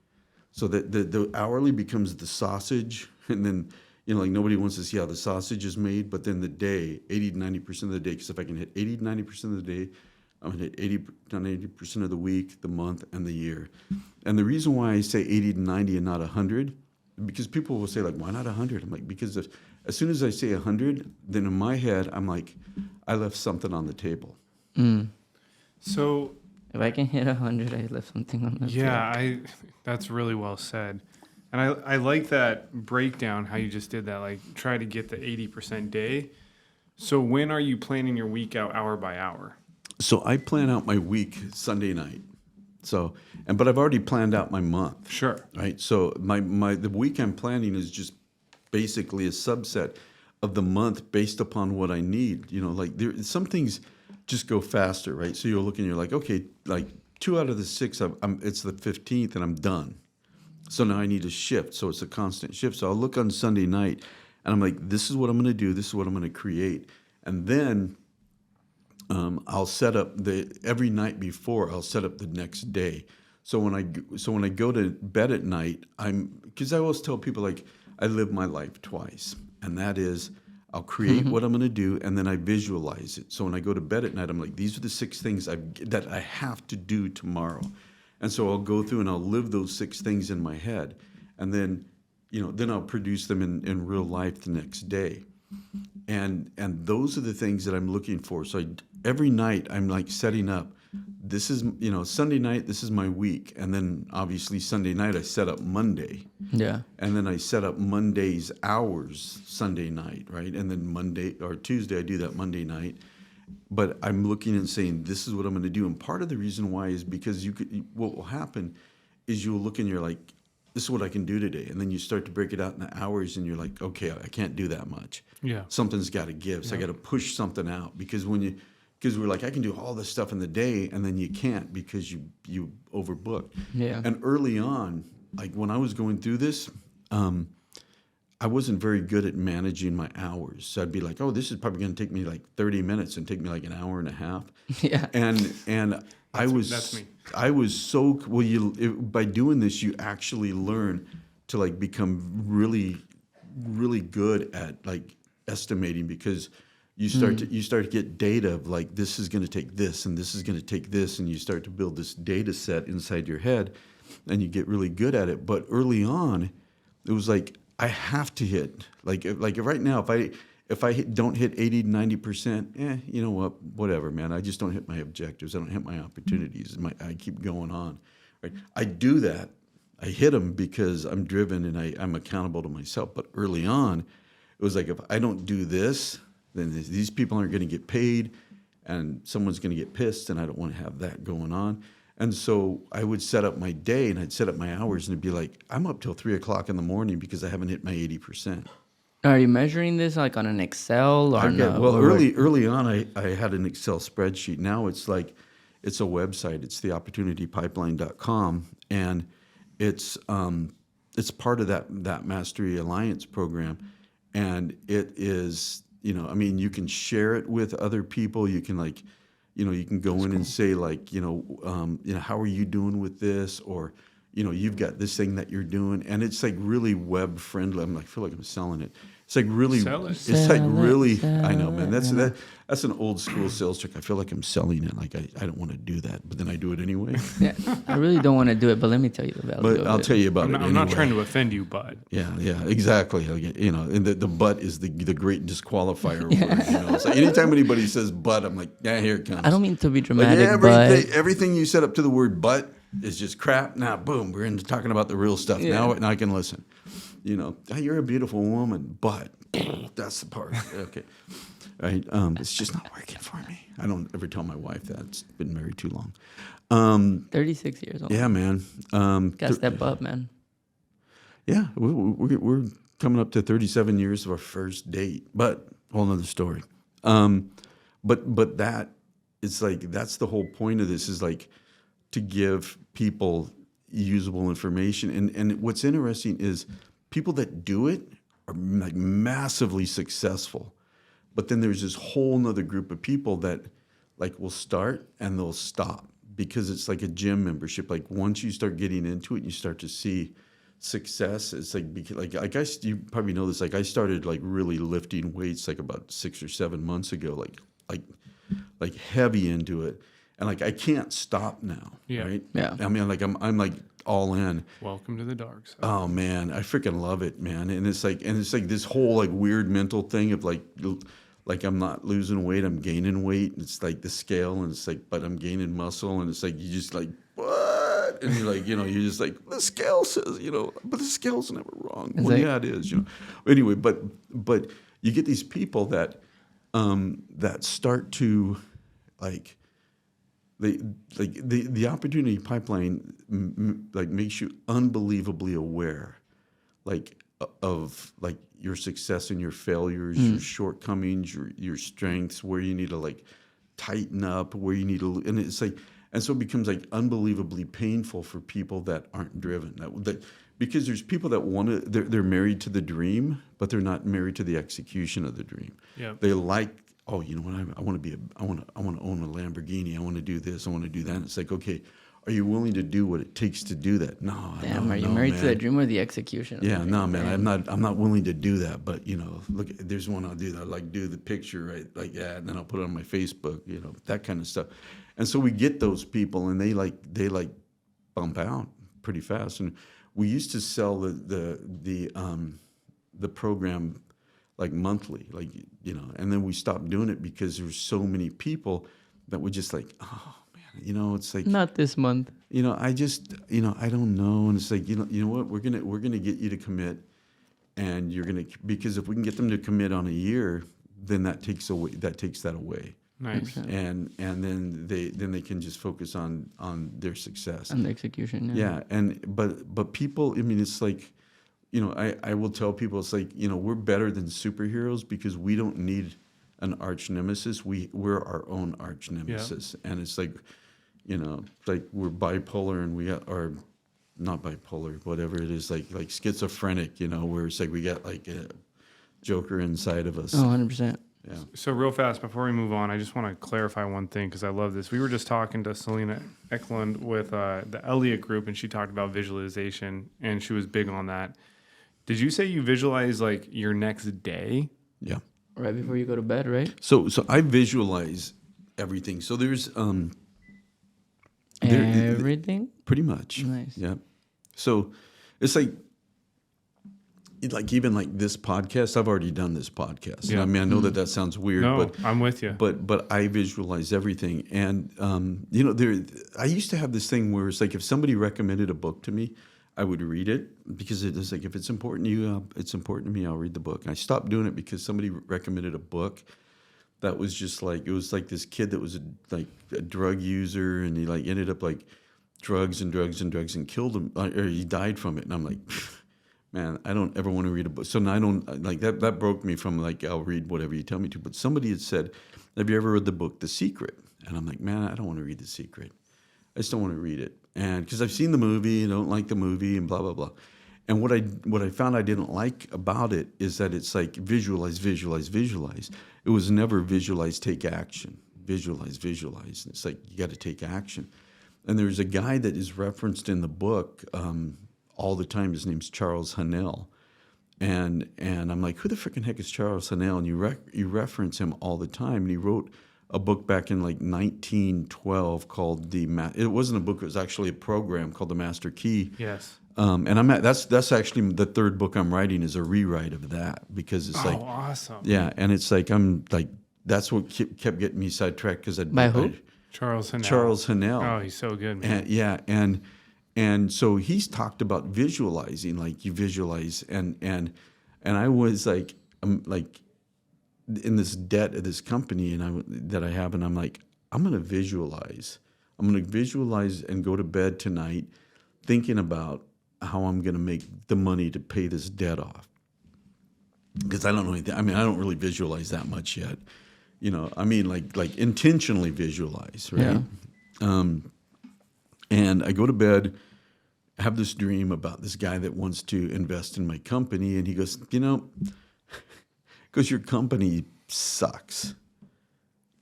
So that the hourly becomes the sausage, and then, nobody wants to see how the sausage is made, but then the day, 80-90% of the day, because if I can hit 80-90% of the day, I'm going to hit 80-90% of the week, the month, and the year. And the reason why I say 80-90 and not 100, because people will say, why not 100? I'm like, because as soon as I say 100, then in my head, I'm like, I left something on the table. So if I can hit 100, I left something on the table. That's really well said. And I like that breakdown, how you just did that, try to get the 80% day. So when are you planning your week out hour by hour? So I plan out my week Sunday night. So, but I've already planned out my month. Sure. Right. So the week I'm planning is just basically a subset of the month based upon what I need. Some things just go faster, right? So you're looking, you're like, okay, 2 out of the 6, it's the 15th and I'm done. So now I need to shift. So it's a constant shift. So I'll look on Sunday night and I'm like, this is what I'm going to do. This is what I'm going to create. And then I'll set up every night before, I'll set up the next day. So when I go to bed at night, because I always tell people I live my life twice, and that is I'll create what I'm going to do, and then I visualize it. So when I go to bed at night, I'm like, these are the 6 things that I have to do tomorrow. And so I'll go through and I'll live those 6 things in my head. And then, then I'll produce them in real life the next day. And those are the things that I'm looking for. So every night I'm setting up, this is, Sunday night, this is my week. And then obviously Sunday night, I set up Monday. Yeah. And then I set up Monday's hours Sunday night, right? And then Monday or Tuesday, I do that Monday night. But I'm looking and saying, this is what I'm going to do. And part of the reason why is because what will happen is you'll look and you're like, this is what I can do today. And then you start to break it out into hours and you're like, okay, I can't do that much. Yeah. Something's got to give. So I got to push something out because because we're like, I can do all this stuff in the day, and then you can't because you overbooked. Yeah. And early on, like when I was going through this, I wasn't very good at managing my hours. So I'd be like, oh, this is probably going to take me like 30 minutes and take me like an hour and a half. Yeah. And That's me. I was so, by doing this, you actually learn to like become really, really good at like estimating because you start to get data of like, this is going to take this and this is going to take this. And you start to build this data set inside your head and you get really good at it. But early on, it was like, I have to hit like right now, if I don't hit 80 to 90%, you know what, whatever, man. I just don't hit my objectives. I don't hit my opportunities. I keep going on. Right? I do that. I hit them because I'm driven and I'm accountable to myself. But early on, it was like, if I don't do this, then these people aren't going to get paid and someone's going to get pissed and I don't want to have that going on. And so I would set up my day and I'd set up my hours and it'd be like, I'm up till 3 o'clock in the morning because I haven't hit my 80%. Are you measuring this like on an Excel or no? Well, early on, I had an Excel spreadsheet. Now it's like, it's a website. It's theopportunitypipeline.com. And it's part of that Mastery Alliance program. And it is, you can share it with other people. You can you can go in and say like, how are you doing with this? Or, you've got this thing that you're doing. And it's like really web friendly. I feel like I'm selling it. It's like really, Sell it. It's like really, I know, man. That's an old school sales trick. I feel like I'm selling it. Like I don't want to do that, but then I do it anyway. Yeah, I really don't want to do it, but let me tell you about it. But I'll tell you about it. I'm not trying to offend you, but yeah, exactly. And the but is the great disqualifier word. So anytime anybody says but, I'm like, yeah, here it comes. I don't mean to be dramatic, everything you set up to the word but is just crap. Now, boom, we're into talking about the real stuff. Yeah. Now I can listen. You're a beautiful woman, but that's the part. Okay. Right. It's just not working for me. I don't ever tell my wife that. It's been married too long. 36 years old. Yeah, man. Gotta step up, man. Yeah, we're coming up to 37 years of our first date, but whole nother story. But that it's like that's the whole point of this is like to give people usable information. And what's interesting is people that do it are like massively successful. But then there's this whole nother group of people that like will start and they'll stop because it's like a gym membership. Like once you start getting into it, you start to see success. It's like I guess you probably know this. Like I started like really lifting weights like about 6 or 7 months ago, like heavy into it. And like I can't stop now. Yeah. Right? Yeah. I mean like I'm like all in. welcome to the dark side. Oh man, I freaking love it, man. And it's like this whole like weird mental thing of like I'm not losing weight, I'm gaining weight. It's like the scale, and it's like, but I'm gaining muscle, and it's like you just like what? And you're like, you're just like the scale says, but the scale's never wrong. It's Well, like, yeah, it is, Anyway, but you get these people that start to like. The opportunity pipeline makes you unbelievably aware, of your success and your failures, your shortcomings, your strengths, where you need to like tighten up, where you need to, and it's like, and so it becomes like unbelievably painful for people that aren't driven. Because there's people that want to, they're married to the dream, but they're not married to the execution of the dream. Yeah. They like. Oh, you know what? I want to own a Lamborghini. I want to do this. I want to do that. And it's like, okay, are you willing to do what it takes to do that? No. damn, are you married to the dream or the execution? Yeah, no, man. I'm not willing to do that. But look, there's one I'll do that. I'll like do the picture right like that, and then I'll put it on my Facebook. That kind of stuff. And so we get those people, and they bump out pretty fast. And we used to sell the program like monthly, and then we stopped doing it because there were so many people that were just like, oh man, it's like, Not this month. I just, I don't know. And it's like, you know what, we're going to get you to commit, and you're going to, because if we can get them to commit on a year, then that takes that away. Nice. And then they can just focus on their success And the execution. yeah. And but people, I mean, it's like, I will tell people, it's like, we're better than superheroes because we don't need an arch nemesis. We're our own arch nemesis. And it's like, like we're bipolar, and we got, or not bipolar, whatever it is, like schizophrenic, where it's like we got like a Joker inside of us. Oh, 100%. Yeah. So real fast, before we move on, I just want to clarify one thing because I love this. We were just talking to Selena Eklund with the Elliott Group, and she talked about visualization, and she was big on that. Did you say you visualize like your next day? Yeah. Right before you go to bed, right? So I visualize everything. So there's Everything? pretty much. Nice. Yeah. So it's like even like this podcast, I've already done this podcast. Yeah. I mean, I know that sounds weird, No, but I'm with you. But I visualize everything, and I used to have this thing where it's like if somebody recommended a book to me, I would read it because it is like if it's important to you, it's important to me. I'll read the book. And I stopped doing it because somebody recommended a book that was just like it was like this kid that was a drug user, and he like ended up like drugs and killed him, or he died from it, and I'm like. Man, I don't ever want to read a book. So now I don't like that. That broke me from like I'll read whatever you tell me to. But somebody had said, "Have you ever read the book The Secret?" And I'm like, man, I don't want to read The Secret. I just don't want to read it, and because I've seen the movie, and don't like the movie, and blah blah blah. And what I found I didn't like about it is that it's like visualize. It was never visualize, take action. Visualize. And it's like you got to take action. And there's a guy that is referenced in the book. All the time. His name's Charles Hanel, and I'm like, who the freaking heck is Charles Hanel? And you reference him all the time. And he wrote a book back in like 1912 called it wasn't a book. It was actually a program called The Master Key. Yes. And that's actually the third book I'm writing is a rewrite of that because it's like awesome. Yeah, and it's like I'm like that's what kept getting me sidetracked because By who? Charles Hanel. Charles Hanel. Oh, he's so good, man. And so he's talked about visualizing, like you visualize, and I was like in this debt of this company that I have, and I'm like, I'm gonna visualize and go to bed tonight thinking about how I'm gonna make the money to pay this debt off, because I don't know anything. I mean, I don't really visualize that much yet, I mean, like intentionally visualize, right? Yeah. And I go to bed, have this dream about this guy that wants to invest in my company. And he goes, because your company sucks.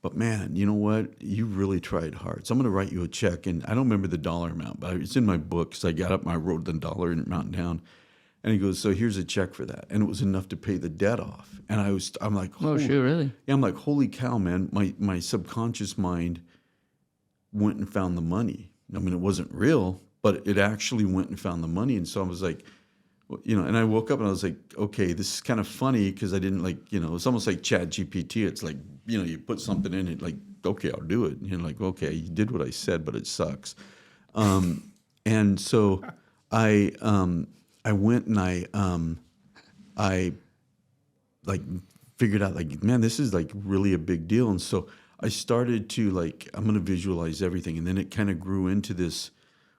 But man, you know what? You really tried hard. So I'm going to write you a check. And I don't remember the dollar amount, but it's in my book. So I got up and I wrote the dollar amount down. And he goes, so here's a check for that. And it was enough to pay the debt off. And I'm like, Oh, shoot, really? Yeah, I'm like, holy cow, man. My subconscious mind went and found the money. I mean, it wasn't real, but it actually went and found the money. And so I was like, and I woke up and I was like, okay, this is kind of funny because I didn't it's almost like Chat GPT. It's like, you put something in it, like, okay, I'll do it. And you're like, okay, you did what I said, but it sucks. And so I went and I like figured out like, man, this is like really a big deal. And so I started to like, I'm going to visualize everything. And then it kind of grew into this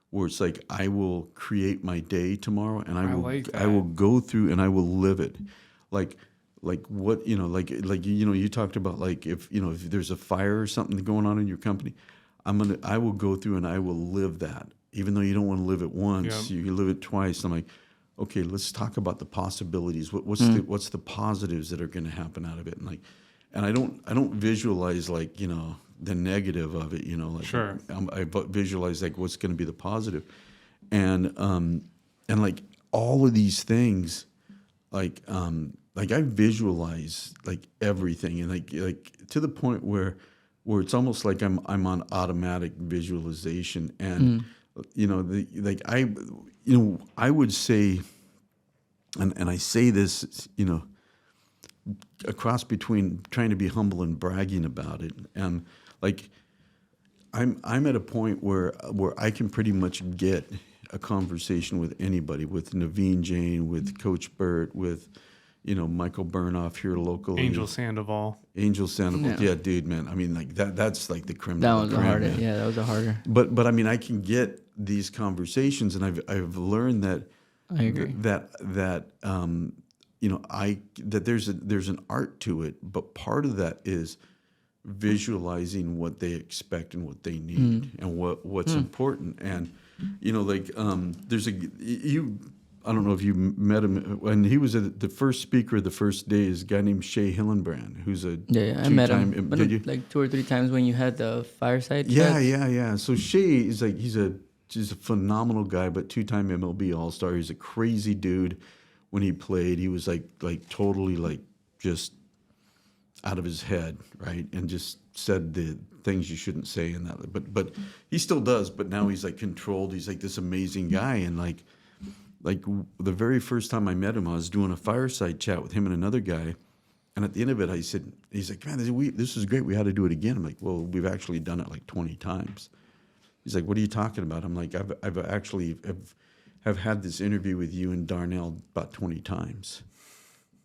where it's like, I will create my day tomorrow and I will go through and I will live it. Like what, you talked about like, if there's a fire or something going on in your company, I will go through and I will live that. Even though you don't want to live it once, you live it twice. I'm like, okay, let's talk about the possibilities. What's the positives that are going to happen out of it? And I don't visualize like, the negative of it, like Sure. I visualize like what's going to be the positive. And like all of these things, like I visualize like everything and like to the point where it's almost like I'm on automatic visualization. And, I would say, and I say this, a cross between trying to be humble and bragging about it. Like I'm at a point where I can pretty much get a conversation with anybody, with Naveen Jain, with Coach Burt, with Michael Burnoff here locally. Angel Sandoval. Angel Sandoval. Yeah. Yeah, dude, man. I mean, like that's like the creme That de la was a creme, harder. man. Yeah, that was a harder. But I mean, I can get these conversations, and I've learned that I agree. that there's an art to it, but part of that is visualizing what they expect and what they need and what's important. And there's I don't know if you met him when he was the first speaker the first day is a guy named Shay Hillenbrand, who's a Yeah, I met him. Did you? Like 2 or 3 times when you had the fireside Yeah, chat. So Shay is like he's a phenomenal guy, but 2-time MLB All-Star. He's a crazy dude. When he played, he was like totally like just out of his head, right? And just said the things you shouldn't say in that. But he still does. But now he's like controlled. He's like this amazing guy. And like the very first time I met him, I was doing a fireside chat with him and another guy. And at the end of it, he's like, man, this is great. We had to do it again. I'm like, well, we've actually done it like 20 times. He's like, what are you talking about? I'm like, I've actually have had this interview with you and Darnell about 20 times.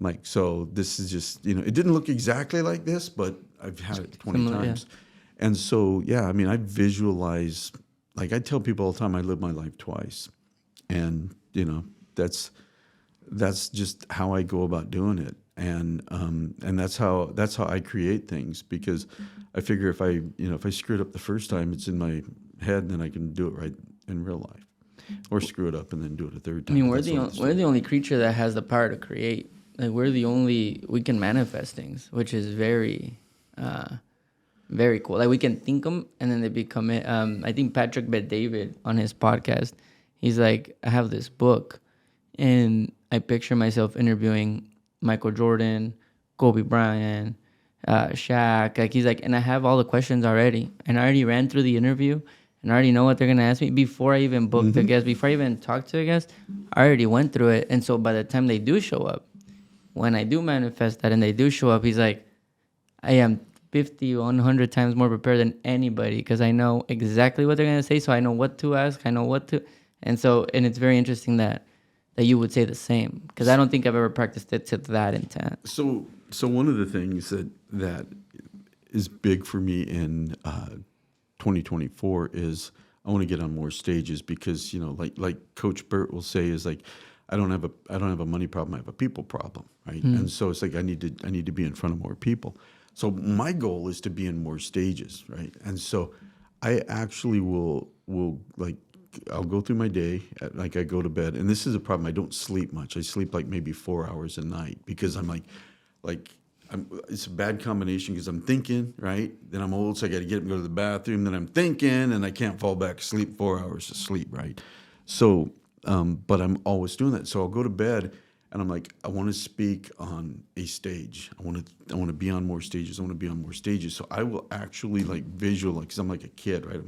Like, so this is just, it didn't look exactly like this, but I've had it 20 Similar, times. Yeah. And so, yeah, I mean, I visualize, like I tell people all the time, I live my life twice. And, that's just how I go about doing it. And that's how I create things, because I figure if I screw it up the first time, it's in my head, then I can do it right in real life. Or screw it up and then do it a third time. I mean, we're the only creature that has the power to create. Like we can manifest things, which is very, very cool. Like we can think them and then they become it. I think Patrick Bet-David on his podcast, he's like, I have this book, and I picture myself interviewing Michael Jordan, Kobe Bryant, Shaq. Like he's like, and I have all the questions already, and I already ran through the interview. And I already know what they're going to ask me before I even booked the guest, before I even talked to the guest. I already went through it. And so by the time they do show up, when I do manifest that and they do show up, he's like, I am 50, 100 times more prepared than anybody, because I know exactly what they're going to say. So I know what to ask. I know what to. And it's very interesting that you would say the same, because I don't think I've ever practiced it to that intent. So one of the things that is big for me in 2024 is I want to get on more stages, because like Coach Burt will say is like, I don't have a money problem, I have a people problem, right? And so it's like I need to be in front of more people. So my goal is to be in more stages, right? And so I actually will like, I'll go through my day, like I go to bed, and this is a problem. I don't sleep much. I sleep like maybe 4 hours a night, because I'm it's a bad combination, because I'm thinking, right? Then I'm old, so I got to get up and go to the bathroom. Then I'm thinking, and I can't fall back asleep, 4 hours of sleep, right? So, but I'm always doing that. So I'll go to bed, and I'm like, I want to speak on a stage. I want to be on more stages. I want to be on more stages. So I will actually like visualize, because I'm like a kid, right?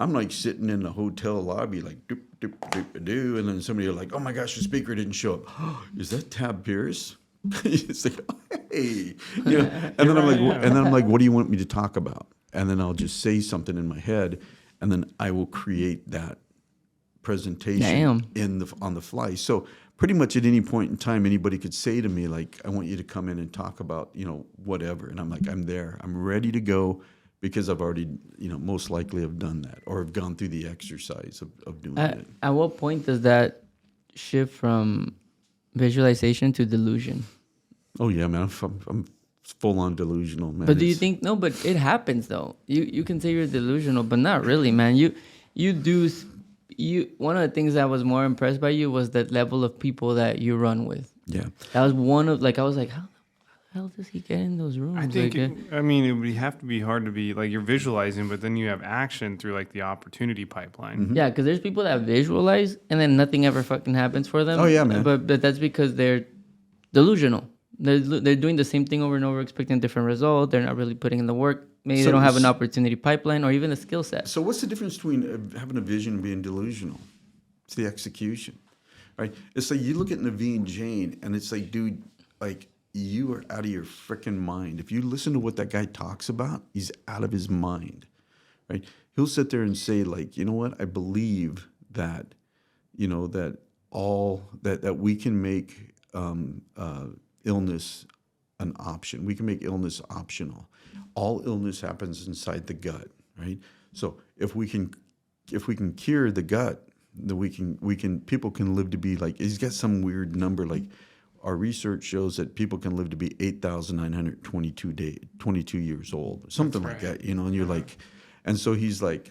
I'm like sitting in the hotel lobby, like doop doop doop doo, and then somebody are like, oh my gosh, the speaker didn't show up. Is that Tab Pierce? It's like, oh, hey, and then I'm like, what do you want me to talk about? And then I'll just say something in my head, and then I will create that presentation on the fly. So pretty much at any point in time, anybody could say to me like, I want you to come in and talk about whatever, and I'm like, I'm there, I'm ready to go, because I've already most likely have done that, or have gone through the exercise of doing it. At what point does that shift from visualization to delusion? Oh yeah, man, I'm full on delusional, man. But do you think but it happens though? You can say you're delusional, but not really, man. One of the things that I was more impressed by you was that level of people that you run with. Yeah, that was one of I was like, how the hell does he get in those rooms? I think it would have to be hard to be like, you're visualizing, but then you have action through like the opportunity pipeline. Mm-hmm. Yeah, because there's people that visualize and then nothing ever fucking happens for them. Oh yeah, man. But that's because they're delusional. They're doing the same thing over and over, expecting a different result. They're not really putting in the work. Maybe they don't have an opportunity pipeline or even a skill set. So what's the difference between having a vision and being delusional? It's the execution, right? It's like you look at Naveen Jain, and it's like, dude, like, you are out of your freaking mind. If you listen to what that guy talks about, he's out of his mind, right? He'll sit there and say like, you know what? I believe that, that we can make illness an option. We can make illness optional. All illness happens inside the gut, right? So if we can cure the gut, then people can live to be like, he's got some weird number, like our research shows that people can live to be 8,922 years old, something like that, and you're like, and so he's like,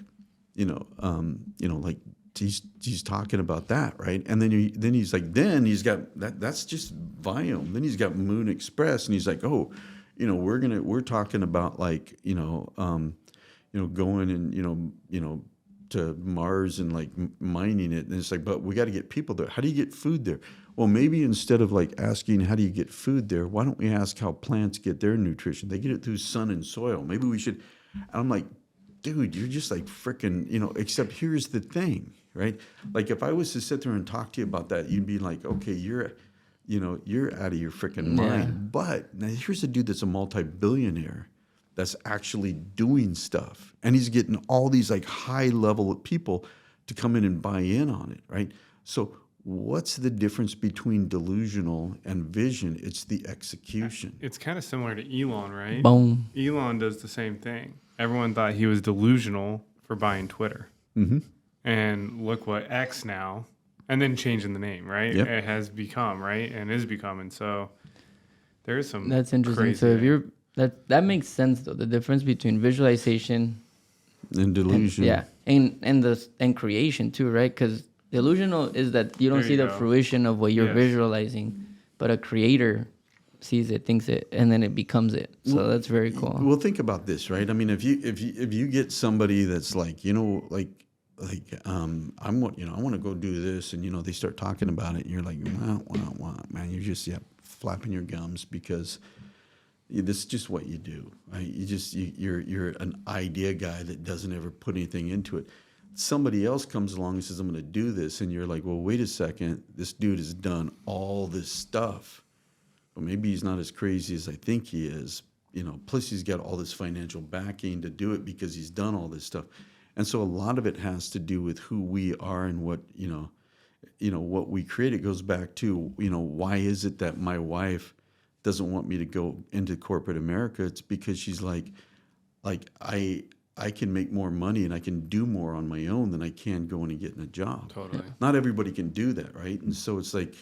like he's talking about that, right? And then he's got that's just Viome. Then he's got Moon Express, and he's like, oh, we're talking about like, going and to Mars and like mining it, and it's like, but we got to get people there. How do you get food there? Well, maybe instead of like asking how do you get food there, why don't we ask how plants get their nutrition? They get it through sun and soil. Maybe we should. And I'm like, dude, you're just like freaking, except here's the thing, right? Like if I was to sit there and talk to you about that, you'd be like, okay, you're out of your freaking mind. But now here's a dude that's a multi-billionaire that's actually doing stuff. And he's getting all these like high level people to come in and buy in on it, right? So what's the difference between delusional and vision? It's the execution. It's kind of similar to Elon, right? Boom. Elon does the same thing. Everyone thought he was delusional for buying Twitter. Mm-hmm. And look what X now, and then changing the name, right? Yep. It has become, right? And is becoming. So there's some That's interesting. crazy So if you're that makes sense though, the difference between visualization And delusion. and creation too, right? Because delusional is that you don't There see you the go. fruition of what you're Yes. visualizing, but a creator sees it, thinks it, and then it becomes it. So that's very cool. Well, think about this, right? I mean, if you get somebody that's like, I want to go do this, and they start talking about it, and you're like, wow, man, you're just flapping your gums because this is just what you do, right? You're an idea guy that doesn't ever put anything into it. Somebody else comes along and says, I'm going to do this, and you're like, well, wait a second, this dude has done all this stuff. But maybe he's not as crazy as I think he is, plus he's got all this financial backing to do it because he's done all this stuff. And so a lot of it has to do with who we are and what, what we create. It goes back to, why is it that my wife doesn't want me to go into corporate America? It's because she's like I can make more money and I can do more on my own than I can going and getting a job. Totally. Not everybody can do that, right? And so it's like,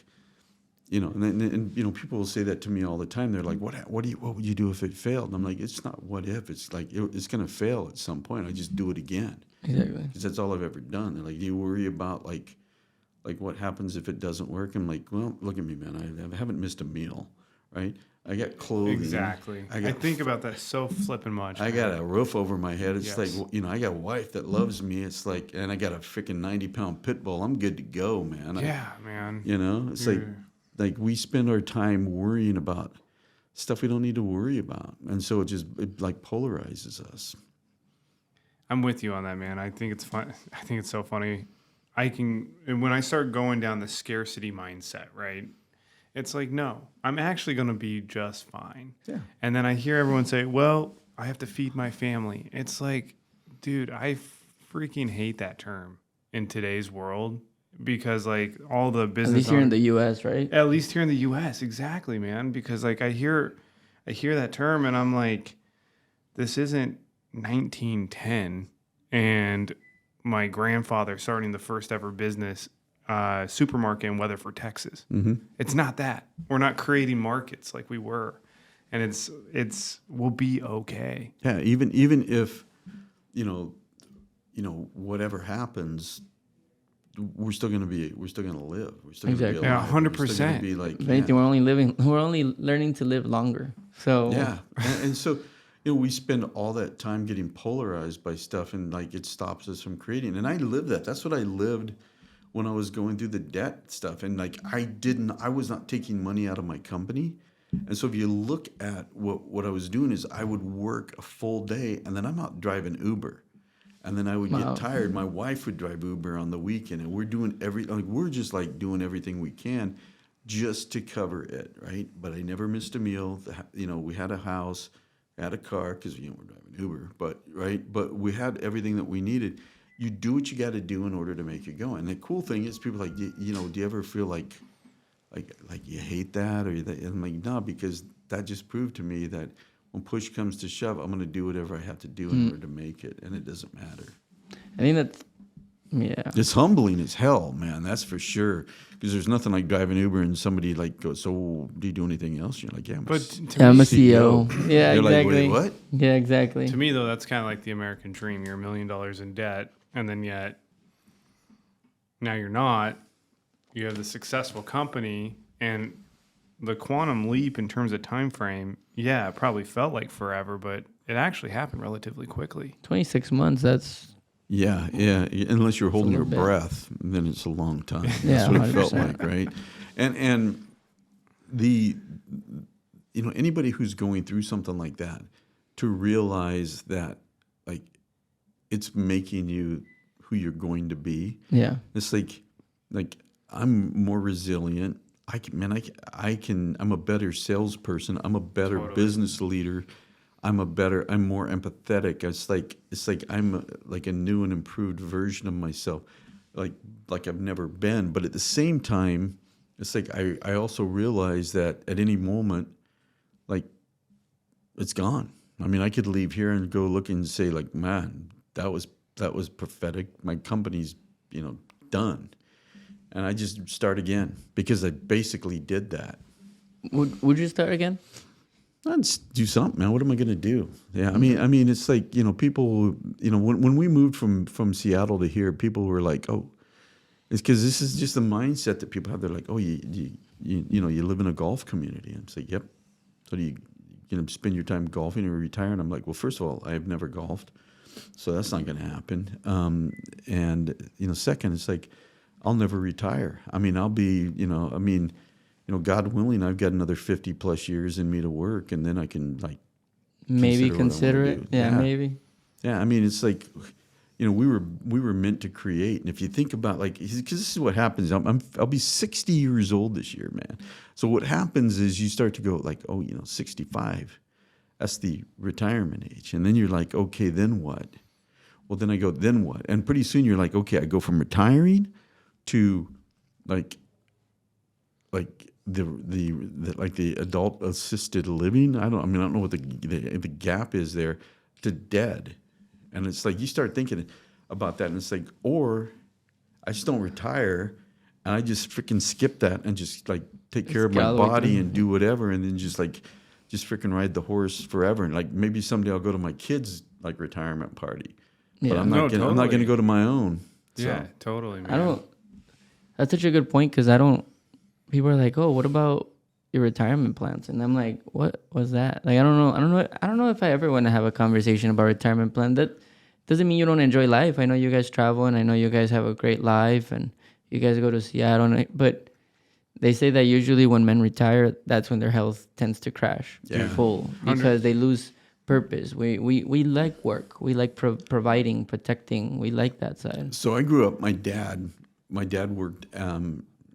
and people will say that to me all the time. They're like, what would you do if it failed? And I'm like, it's not what if. It's like it's going to fail at some point. I just do it again. Exactly. Because that's all I've ever done. They're like, do you worry about like what happens if it doesn't work? I'm like, well, look at me, man. I haven't missed a meal, right? I got clothing. Exactly. I think about that so flipping much. I got a roof over my head. It's Yes. like, I got a wife that loves me. It's like, and I got a freaking 90-pound pit bull. I'm good to go, man. Yeah, man. It's like we spend our time worrying about stuff we don't need to worry about. And so it like polarizes us. I'm with you on that, man. I think it's fun. I think it's so funny. When I start going down the scarcity mindset, right? It's like, no, I'm actually going to be just fine. Yeah. And then I hear everyone say, well, I have to feed my family. It's like, dude, I freaking hate that term in today's world because like all the business. At least here in the U.S., right? At least here in the U.S., exactly, man. Because like I hear that term and I'm like, this isn't 1910 and my grandfather starting the first ever business supermarket in Weatherford, Texas. Mm-hmm. It's not that. We're not creating markets like we were, and we'll be okay. Yeah, even if whatever happens, we're still gonna live. We're still gonna Exactly. be alive. Yeah, 100%. We're still gonna be like, If anything, we're only learning to live longer. So yeah, and so we spend all that time getting polarized by stuff, and like it stops us from creating. And I lived that. That's what I lived when I was going through the debt stuff. And like I was not taking money out of my company. And so if you look at what I was doing is I would work a full day and then I'm out driving Uber. And then I would get tired. My wife would drive Uber on the weekend, and we're doing we're just like doing everything we can just to cover it, right? But I never missed a meal. We had a house. had a car because we're driving Uber, but we had everything that we needed. You do what you got to do in order to make it go. And the cool thing is, people are like, do you ever feel like you hate that, and I'm like, no, because that just proved to me that when push comes to shove, I'm going to do whatever I have to do in order to make it, and it doesn't matter. I think that's, yeah. It's humbling as hell, man. That's for sure. Because there's nothing like driving Uber and somebody like goes, "So, do you do anything else?" You're like, "Yeah, I'm I'm a CEO." Yeah, You're exactly. like, wait, what? Yeah, exactly. To me, though, that's kind of like the American dream. You're $1 million in debt, and then yet now you're not. You have the successful company, and the quantum leap in terms of time frame. Yeah, it probably felt like forever, but it actually happened relatively quickly. 26 months. That's Yeah. Unless you're holding your little bit. breath, then it's a long time. Yeah, That's what it felt 100%. like, right? And the anybody who's going through something like that, to realize that like it's making you who you're going to be. yeah. It's like I'm more resilient. I'm a better salesperson. I'm a better business leader. I'm more empathetic. It's like I'm like a new and improved version of myself, like I've never been. But at the same time, it's like I also realize that at any moment, like it's gone. I mean, I could leave here and go look and say like, man, that was prophetic. My company's done, and I just start again because I basically did that. Would you start again? I'd do something, man. What am I going to do? Yeah, I mean, it's like people. When we moved from Seattle to here, people were like, "Oh," it's because this is just the mindset that people have. They're like, "Oh, you live in a golf community." And it's like, "Yep." So do you spend your time golfing or retire? And I'm like, "Well, first of all, I have never golfed, so that's not going to happen." And second, it's like I'll never retire. I mean, I'll be, God willing, I've got another 50 plus years in me to work, and then I can Maybe consider consider what I wanna it. do. Yeah, maybe. Yeah, I mean, it's like, we were meant to create, and if you think about because this is what happens. I'll be 60 years old this year, man. So what happens is you start to go like, 65, that's the retirement age, and then you're like, okay, then what? Well, then I go, then what? And pretty soon you're like, okay, I go from retiring to like the adult assisted living. I don't know what the gap is there, to dead. And it's like you start thinking about that, and it's like, or I just don't retire and I just freaking skip that and just take care of my body and do whatever, and then just freaking ride the horse forever. And maybe someday I'll go to my kids' retirement party. Yeah. But I'm not gonna go to my own. So. Yeah, totally, man. That's such a good point, because people are like, "Oh, what about your retirement plans?" And I'm like, "What was that?" Like, I don't know if I ever want to have a conversation about retirement plan. That doesn't mean you don't enjoy life. I know you guys travel, and I know you guys have a great life, and you guys go to Seattle. But they say that usually when men retire, that's when their health tends to crash in full, because they lose purpose. We like work. We like providing, protecting. We like that side. So I grew up. My dad worked.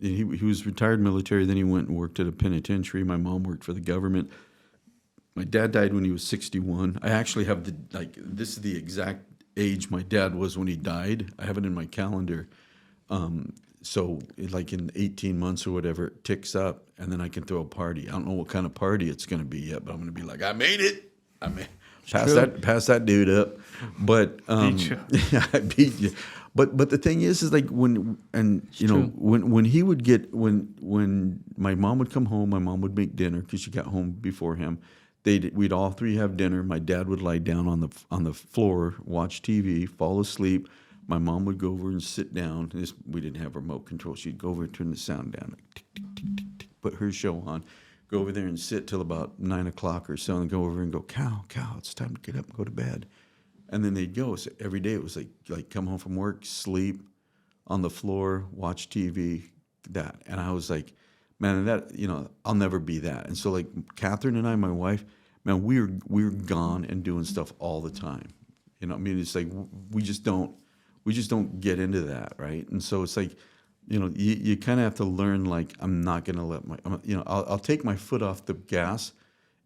He was retired military. Then he went and worked at a penitentiary. My mom worked for the government. My dad died when he was 61. I actually have this is the exact age my dad was when he died. I have it in my calendar. So in 18 months or whatever, it ticks up, and then I can throw a party. I don't know what kind of party it's going to be yet, but I'm going to be like, I made it. Pass that dude up. But Beat you. Yeah, I beat you. But the thing is when he would when my mom would come home, my mom would make dinner because she got home before him. We'd all three have dinner. My dad would lie down on the floor, watch TV, fall asleep. My mom would go over and sit down. We didn't have remote control. She'd go over and turn the sound down, tick, tick, tick, tick, tick, put her show on, go over there and sit till about 9 o'clock or so, and go over and go, cow, it's time to get up and go to bed. And then they'd go. So every day it was like come home from work, sleep on the floor, watch TV, that. And I was like, man, that I'll never be that. And so Catherine and I, my wife, man, we're gone and doing stuff all the time. It's like we just don't get into that, right? And so it's like, you kind of have to learn, I'm not going to let I'll take my foot off the gas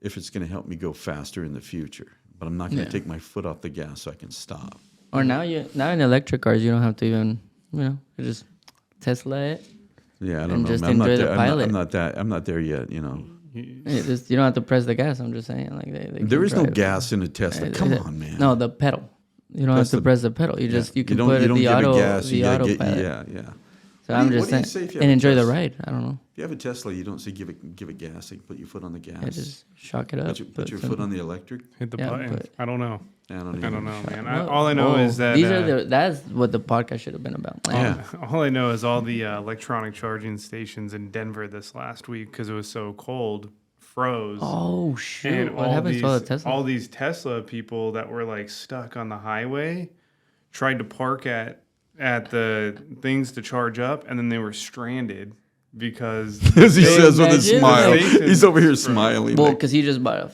if it's going to help me go faster in the future. But I'm not going to Yeah. take my foot off the gas so I can stop. Or now in electric cars, you don't have to even, you just Tesla it. Yeah, I don't And know. just man. I'm not enjoy the there. pilot. I'm not there yet. You know, You don't have to press the gas. I'm just saying, like there can is no drive. gas in a Tesla. Come on, man. No, the pedal. You don't That's have to press the pedal. You just you can put you don't the give auto it gas. the You gotta autopilot. yeah. So What I'm do you- just what do you saying, say if you and have a enjoy the Tesla? ride. I don't know. If you have a Tesla, you don't say give it gas. Like put your foot on the gas. Yeah, just shock it up. put your foot on the electric. Hit the Yeah, button. but- I don't know. I don't I know. don't know, man. Well, All I know whoa. is that these are that's what the podcast should have been about. Yeah. all I know is all the electronic charging stations in Denver this last week, because it was so cold, froze. Oh shoot! And What happens to all the Tesla? all these Tesla people that were like stuck on the highway tried to park at the things to charge up, and then they were stranded because As he says with a imagine, smile, like- he's over here smiling. Well, like, because he just bought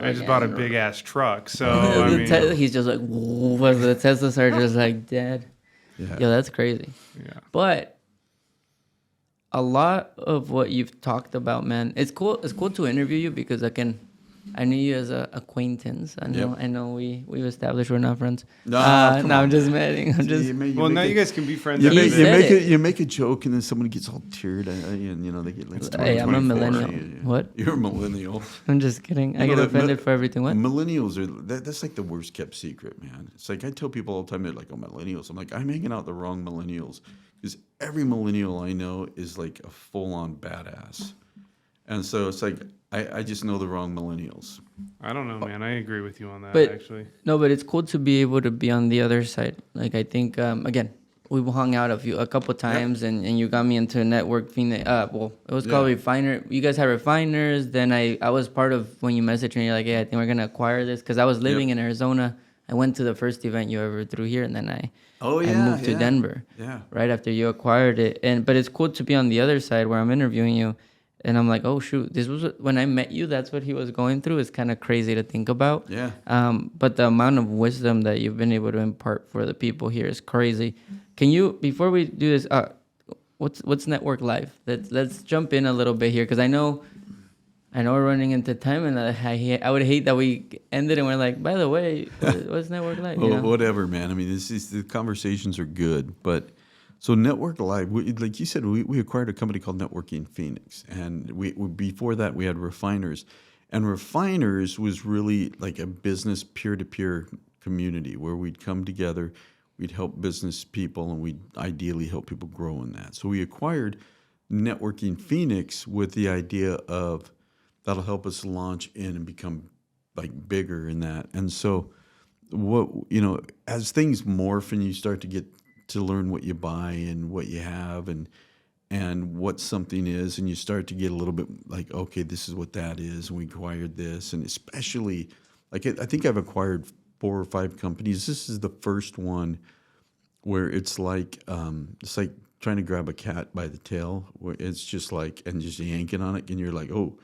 I just bought a big ass truck. So The I mean, he's just like, whoa, the Teslas are just like dead. yeah. Yo, that's crazy. yeah. But a lot of what you've talked about, man, it's cool. It's cool to interview you because I knew you as a acquaintance. I know we've established we're not friends. No, come no, I'm on. just kidding. I'm just. Well, now you guys can be friends. You after make, this. you, said make it. you make a joke and then someone gets all teared and they get like Hey, I'm a 2024. millennial. Yeah. What? You're a millennial. I'm just kidding. I You get know, that offended for everything. What? Millennials are that's like the worst kept secret, man. It's like I tell people all the time, they're like, "Oh, millennials." I'm like, I'm hanging out with the wrong millennials because every millennial I know is like a full on badass, and so it's like I just know the wrong millennials. I don't know, man. I agree with you on that. But- Actually, No, but it's cool to be able to be on the other side. Like I think again, we've hung out a couple times, and you got me into networking. Well, it was called Yeah. Refiner. You guys had refiners. Then I was part of when you messaged me. You're like, hey, I think we're gonna acquire this because I was living in Arizona. I went to the first event you ever threw here, and then I moved to Denver Yeah. right after you acquired it. But it's cool to be on the other side where I'm interviewing you. And I'm like, oh shoot, this was when I met you. That's what he was going through. It's kind of crazy to think about. Yeah. But the amount of wisdom that you've been able to impart for the people here is crazy. Can you, before we do this, what's Network Live? Let's jump in a little bit here because I know we're running into time, and I would hate that we ended and we're like, by the way, what's Network Live? You Well, know? whatever, man. I mean, the conversations are good, but so Network Live, like you said, we acquired a company called Networking Phoenix, and we before that we had Refiners, and Refiners was really like a business peer-to-peer community where we'd come together, we'd help business people, and we'd ideally help people grow in that. So we acquired Networking Phoenix with the idea of that'll help us launch in and become like bigger in that. And so as things morph and you start to get to learn what you buy and what you have and what something is, and you start to get a little bit like, okay, this is what that is, and we acquired this, and especially like I think I've acquired 4 or 5 companies. This is the first one where it's like trying to grab a cat by the tail, where it's just like and just yanking on it, and you're like, oh,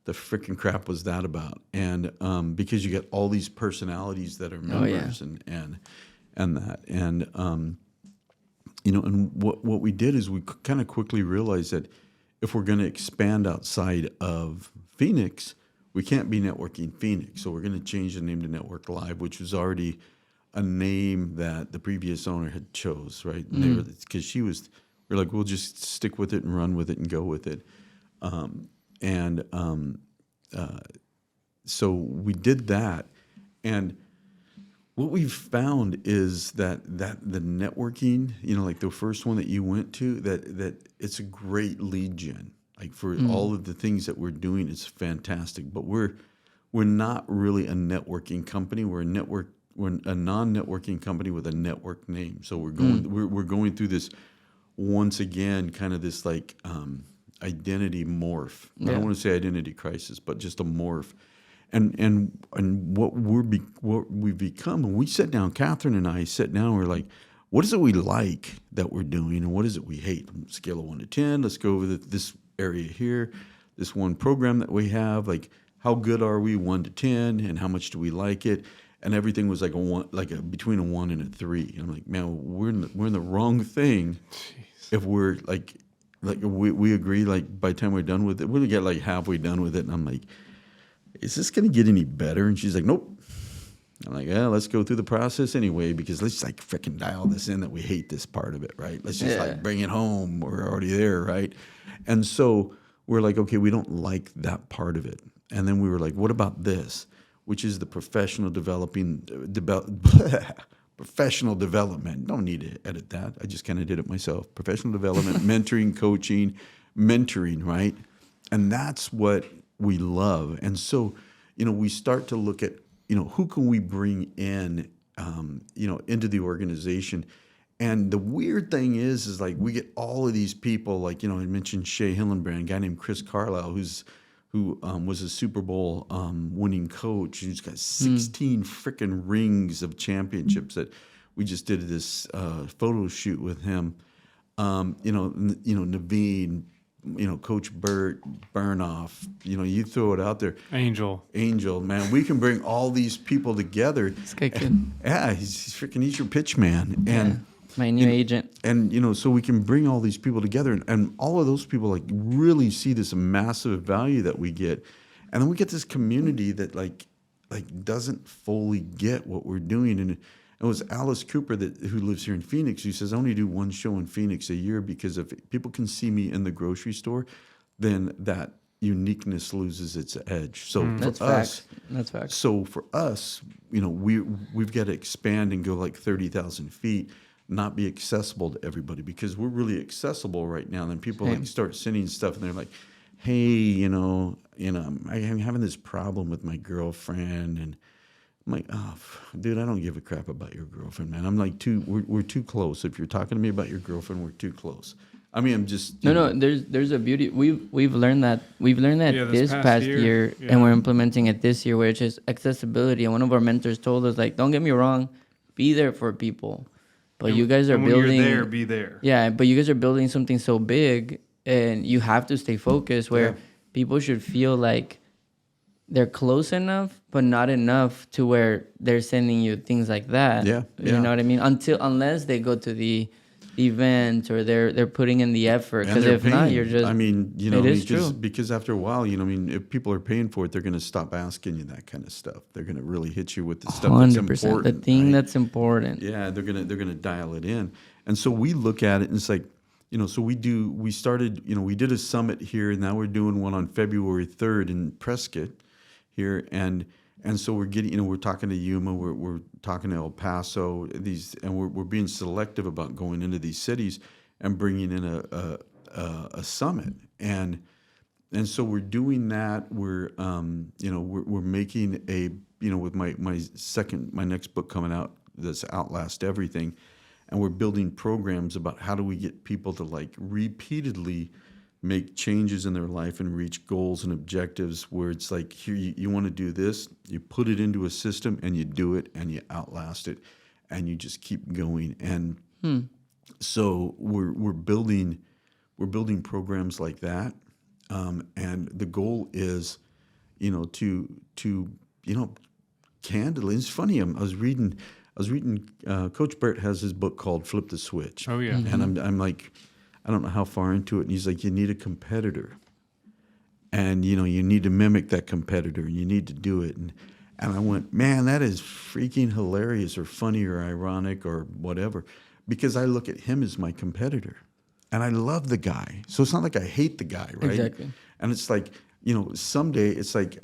the freaking crap was that about? And because you get all these personalities that are members and that and and what we did is we kind of quickly realized that if we're going to expand outside of Phoenix, we can't be Networking Phoenix. So we're going to change the name to Network Live, which was already a name that the previous owner had chose, right? Because we're like, we'll just stick with it and run with it and go with it. So we did that, and what we've found is that the networking, like the first one that you went to, that it's a great lead gen. Like for all of the things that we're doing, it's fantastic. But we're not really a networking company. We're a non-networking company with a network name. So we're going through this once again, kind of this like identity morph. I don't want to say identity crisis, but just a morph. And what we've become, and we sat down, Catherine and I sat down, we're like, what is it we like that we're doing, and what is it we hate? Scale of 1 to 10, let's go over this area here, this one program that we have, like how good are we 1 to 10, and how much do we like it? And everything was like between a 1 and a 3. And I'm like, man, we're in the wrong thing. Jeez. If we're like we agree, like by the time we're done with it, we'll get like halfway done with it, and I'm like, is this going to get any better? And she's like, nope. I'm like, yeah, let's go through the process anyway, because let's like freaking dial this in that we hate this part of it, right? Let's just like bring it home. We're already there, right? And so we're like, okay, we don't like that part of it. And then we were like, what about this, which is the professional professional development. Don't need to edit that. I just kind of did it myself. Professional development, mentoring, coaching, mentoring, right? And that's what we love. And so, we start to look at, who can we bring in, into the organization. And the weird thing is like we get all of these people, like, I mentioned Shea Hillenbrand, a guy named Chris Carlisle, who was a Super Bowl winning coach. He's got 16 freaking rings of championships that we just did this photo shoot with him. Naveen, Coach Burt, Burnoff, you throw it out there. Angel, man, we can bring all these people together. This guy can. Yeah, he's your pitch man. And my new agent. And, so we can bring all these people together, and all of those people like really see this massive value that we get. And then we get this community that like doesn't fully get what we're doing. And it was Alice Cooper who lives here in Phoenix, who says, I only do one show in Phoenix a year, because if people can see me in the grocery store, then that uniqueness loses its edge. So That's for us, facts. So for us, we've got to expand and go like 30,000 feet, not be accessible to everybody, because we're really accessible right now. And then people like start sending stuff, and they're like, hey, I'm having this problem with my girlfriend, and I'm like, oh, dude, I don't give a crap about your girlfriend, man. I'm like, we're too close. If you're talking to me about your girlfriend, we're too close. I mean, I'm just no. There's a beauty. We've learned that this past year, yeah. and we're implementing it this year, which is accessibility. And one of our mentors told us, like, don't get me wrong, be there for people, but you guys are building. You're there, be there. Yeah, but you guys are building something so big, and you have to stay focused. Where people should feel like they're close enough, but not enough to where they're sending you things like that. Yeah. You know what I mean? Unless they go to the event, or they're putting in the effort. Because if not, you're just. I mean, it is true. Because after a while, if people are paying for it, they're going to stop asking you that kind of stuff. They're going to really hit you with the stuff that's 100%. important. The thing right? that's important. Yeah, they're gonna dial it in. And so we look at it, and it's like, so we started, we did a summit here, and now we're doing one on February 3rd in Prescott here, and so we're getting, we're talking to Yuma, we're talking to El Paso, and we're being selective about going into these cities and bringing in a summit, and so we're doing that. We're we're making a, with my next book coming out, that's Outlast Everything, and we're building programs about how do we get people to like repeatedly make changes in their life and reach goals and objectives, where it's like, here, you want to do this, you put it into a system and you do it and you outlast it and you just keep going. And so we're building programs like that. And the goal is, to candidly, it's funny, I was reading, Coach Burt has his book called Flip the Switch. Oh, yeah. And I'm like, I don't know how far into it. And he's like, you need a competitor. And, you need to mimic that competitor, and you need to do it. And I went, man, that is freaking hilarious or funny or ironic or whatever, because I look at him as my competitor. And I love the guy. So it's not like I hate the guy, right? Exactly. And it's like, someday it's like,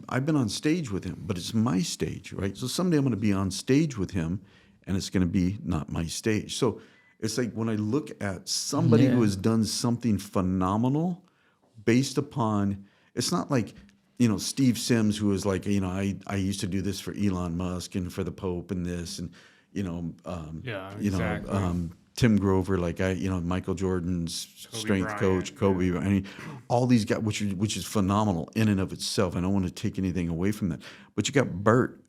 I've been on stage with him, but it's my stage, right? So someday I'm going to be on stage with him, and it's going to be not my stage. So it's like when I look at somebody who has done something phenomenal based upon, it's not like, Steve Sims, who was like, I used to do this for Elon Musk and for the Pope and this, and, exactly. Tim Grover, like Michael Jordan's strength coach, Kobe. I mean, all these guys, which is phenomenal in and of itself. I don't want to take anything away from that. But you got Bert,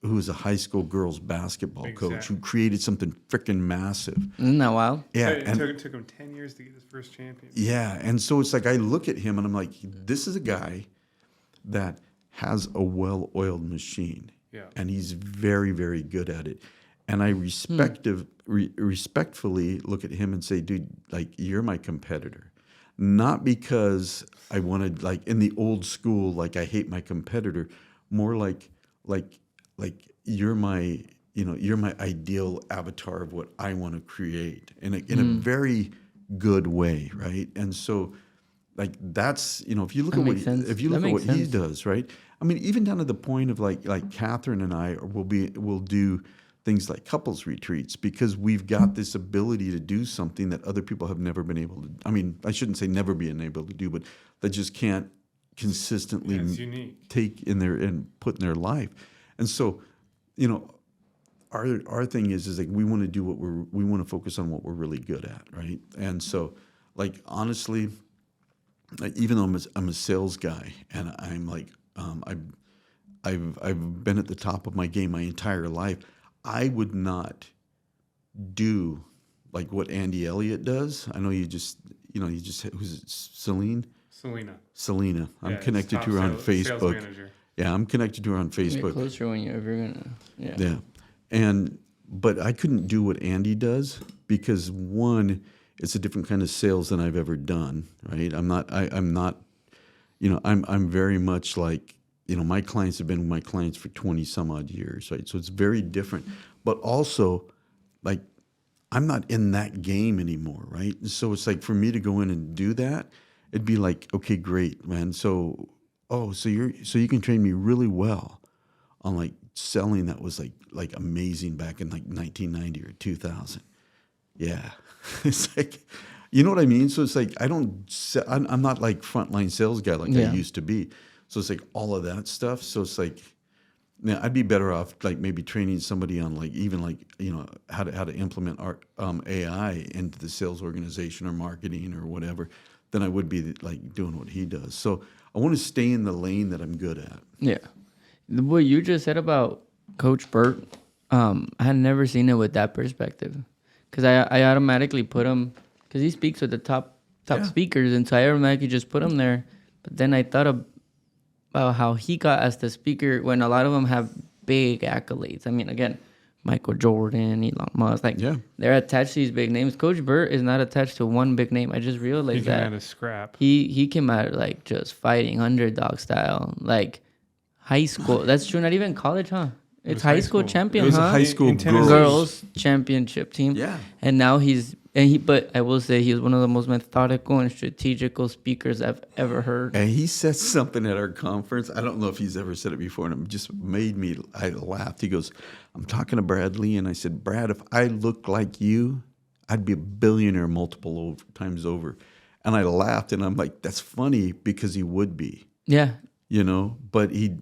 who is a high school girls basketball coach, who created something freaking massive. Isn't that wild? Yeah, it took him 10 years to get his first champion. Yeah, and so it's like I look at him and I'm like, this is a guy that has a well-oiled machine, and he's very, very good at it. And I respectfully look at him and say, dude, like, you're my competitor. not because I wanted, like in the old school, like I hate my competitor, more like you're my, you're my ideal avatar of what I want to create in a very good way, right? And so, like that's, if you look That at what makes sense. if you That look at what makes he sense. does, right? I mean, even down to the point of like Catherine and I will do things like couples retreats because we've got this ability to do something that other people have never been able to. I mean, I shouldn't say never being able to do, but that just can't consistently It's unique. take in their and put in their life. And so, our thing is like we want to do we want to focus on what we're really good at, right? And so, like honestly, like, even though I'm a sales guy and I'm like I've been at the top of my game my entire life, I would not do like what Andy Elliott does. I know who's it, Selena. I'm Yeah, connected top to her on sales Facebook. manager. Yeah, I'm connected to her on Get Facebook. closer when if you're gonna. Yeah. Yeah. But I couldn't do what Andy does because one, it's a different kind of sales than I've ever done, right? I'm very much like, my clients have been my clients for 20 some odd years, right? So it's very different. But also, like, I'm not in that game anymore, right? So it's like for me to go in and do that, it'd be like, okay, great, man. So you can train me really well on like selling that was like amazing back in like 1990 or 2000. Yeah. It's like, you know what I mean? So it's like, I'm not like frontline sales guy like I used to be. So it's like all of that stuff. So it's like, now I'd be better off like maybe training somebody on like even like how to implement our AI into the sales organization or marketing or whatever than I would be like doing what he does. So I want to stay in the lane that I'm good at. Yeah. What you just said about Coach Burt, I had never seen it with that perspective, because I automatically put him, because he speaks with the top speakers, and so I automatically just put him there. But then I thought about how he got as the speaker when a lot of them have big accolades. I mean, again, Michael Jordan, Elon Musk, they're attached to these big names. Coach Burt is not attached to one big name. I just realized He came out of scrap. He came out like just fighting underdog style, like high school. That's true. Not even college, huh? It's high school champion, It was huh? a high school In Tennessee. girls championship team. Yeah. And now but I will say he was one of the most methodical and strategical speakers I've ever heard. And he said something at our conference. I don't know if he's ever said it before, and it just I laughed. He goes, I'm talking to Brad Lee, and I said, Brad, if I looked like you, I'd be a billionaire multiple times over. And I laughed, and I'm like, that's funny because he would be. Yeah. But he,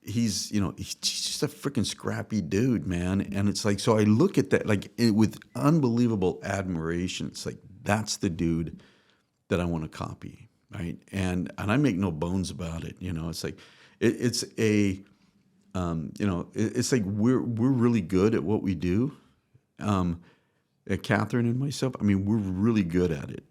he's just a freaking scrappy dude, man. And it's like, so I look at that with unbelievable admiration. It's like, that's the dude that I want to copy, right? And I make no bones about it. It's like, it's like we're really good at what we do. Catherine and myself, I mean, we're really good at it,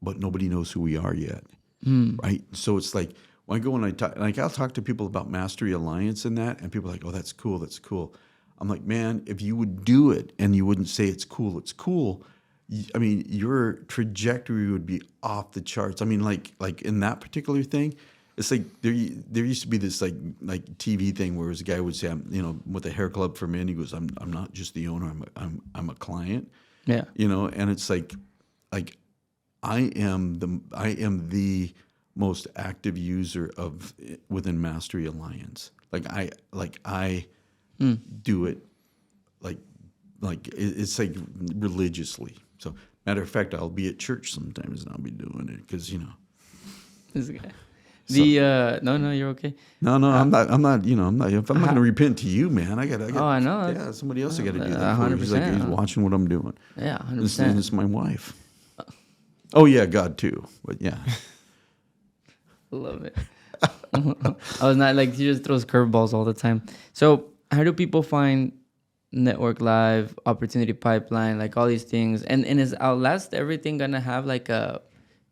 but nobody knows who we are yet, right? So it's like, when I go and I'll talk to people about Mastery Alliance and that, and people are like, oh, that's cool, that's cool. I'm like, man, if you would do it and you wouldn't say it's cool, I mean, your trajectory would be off the charts. I mean, like in that particular thing, it's like there used to be this like TV thing where a guy would say, with a hair club for men, he goes, I'm not just the owner, I'm a client. Yeah. And it's like I am the most active user within Mastery Alliance. I do it it's like religiously. So matter of fact, I'll be at church sometimes and I'll be doing it because This guy. No, you're okay. No, I'm not. If I'm not going to repent to you, man, I got. Oh, I know. Yeah, somebody else I got to do that for. 100%. He's watching what I'm doing. Yeah, 100%. And it's my wife. Oh yeah, God too. But yeah. Love it. I was not like, he just throws curveballs all the time. So how do people find Network Live, Opportunity Pipeline, like all these things? And is Outlast everything gonna have like a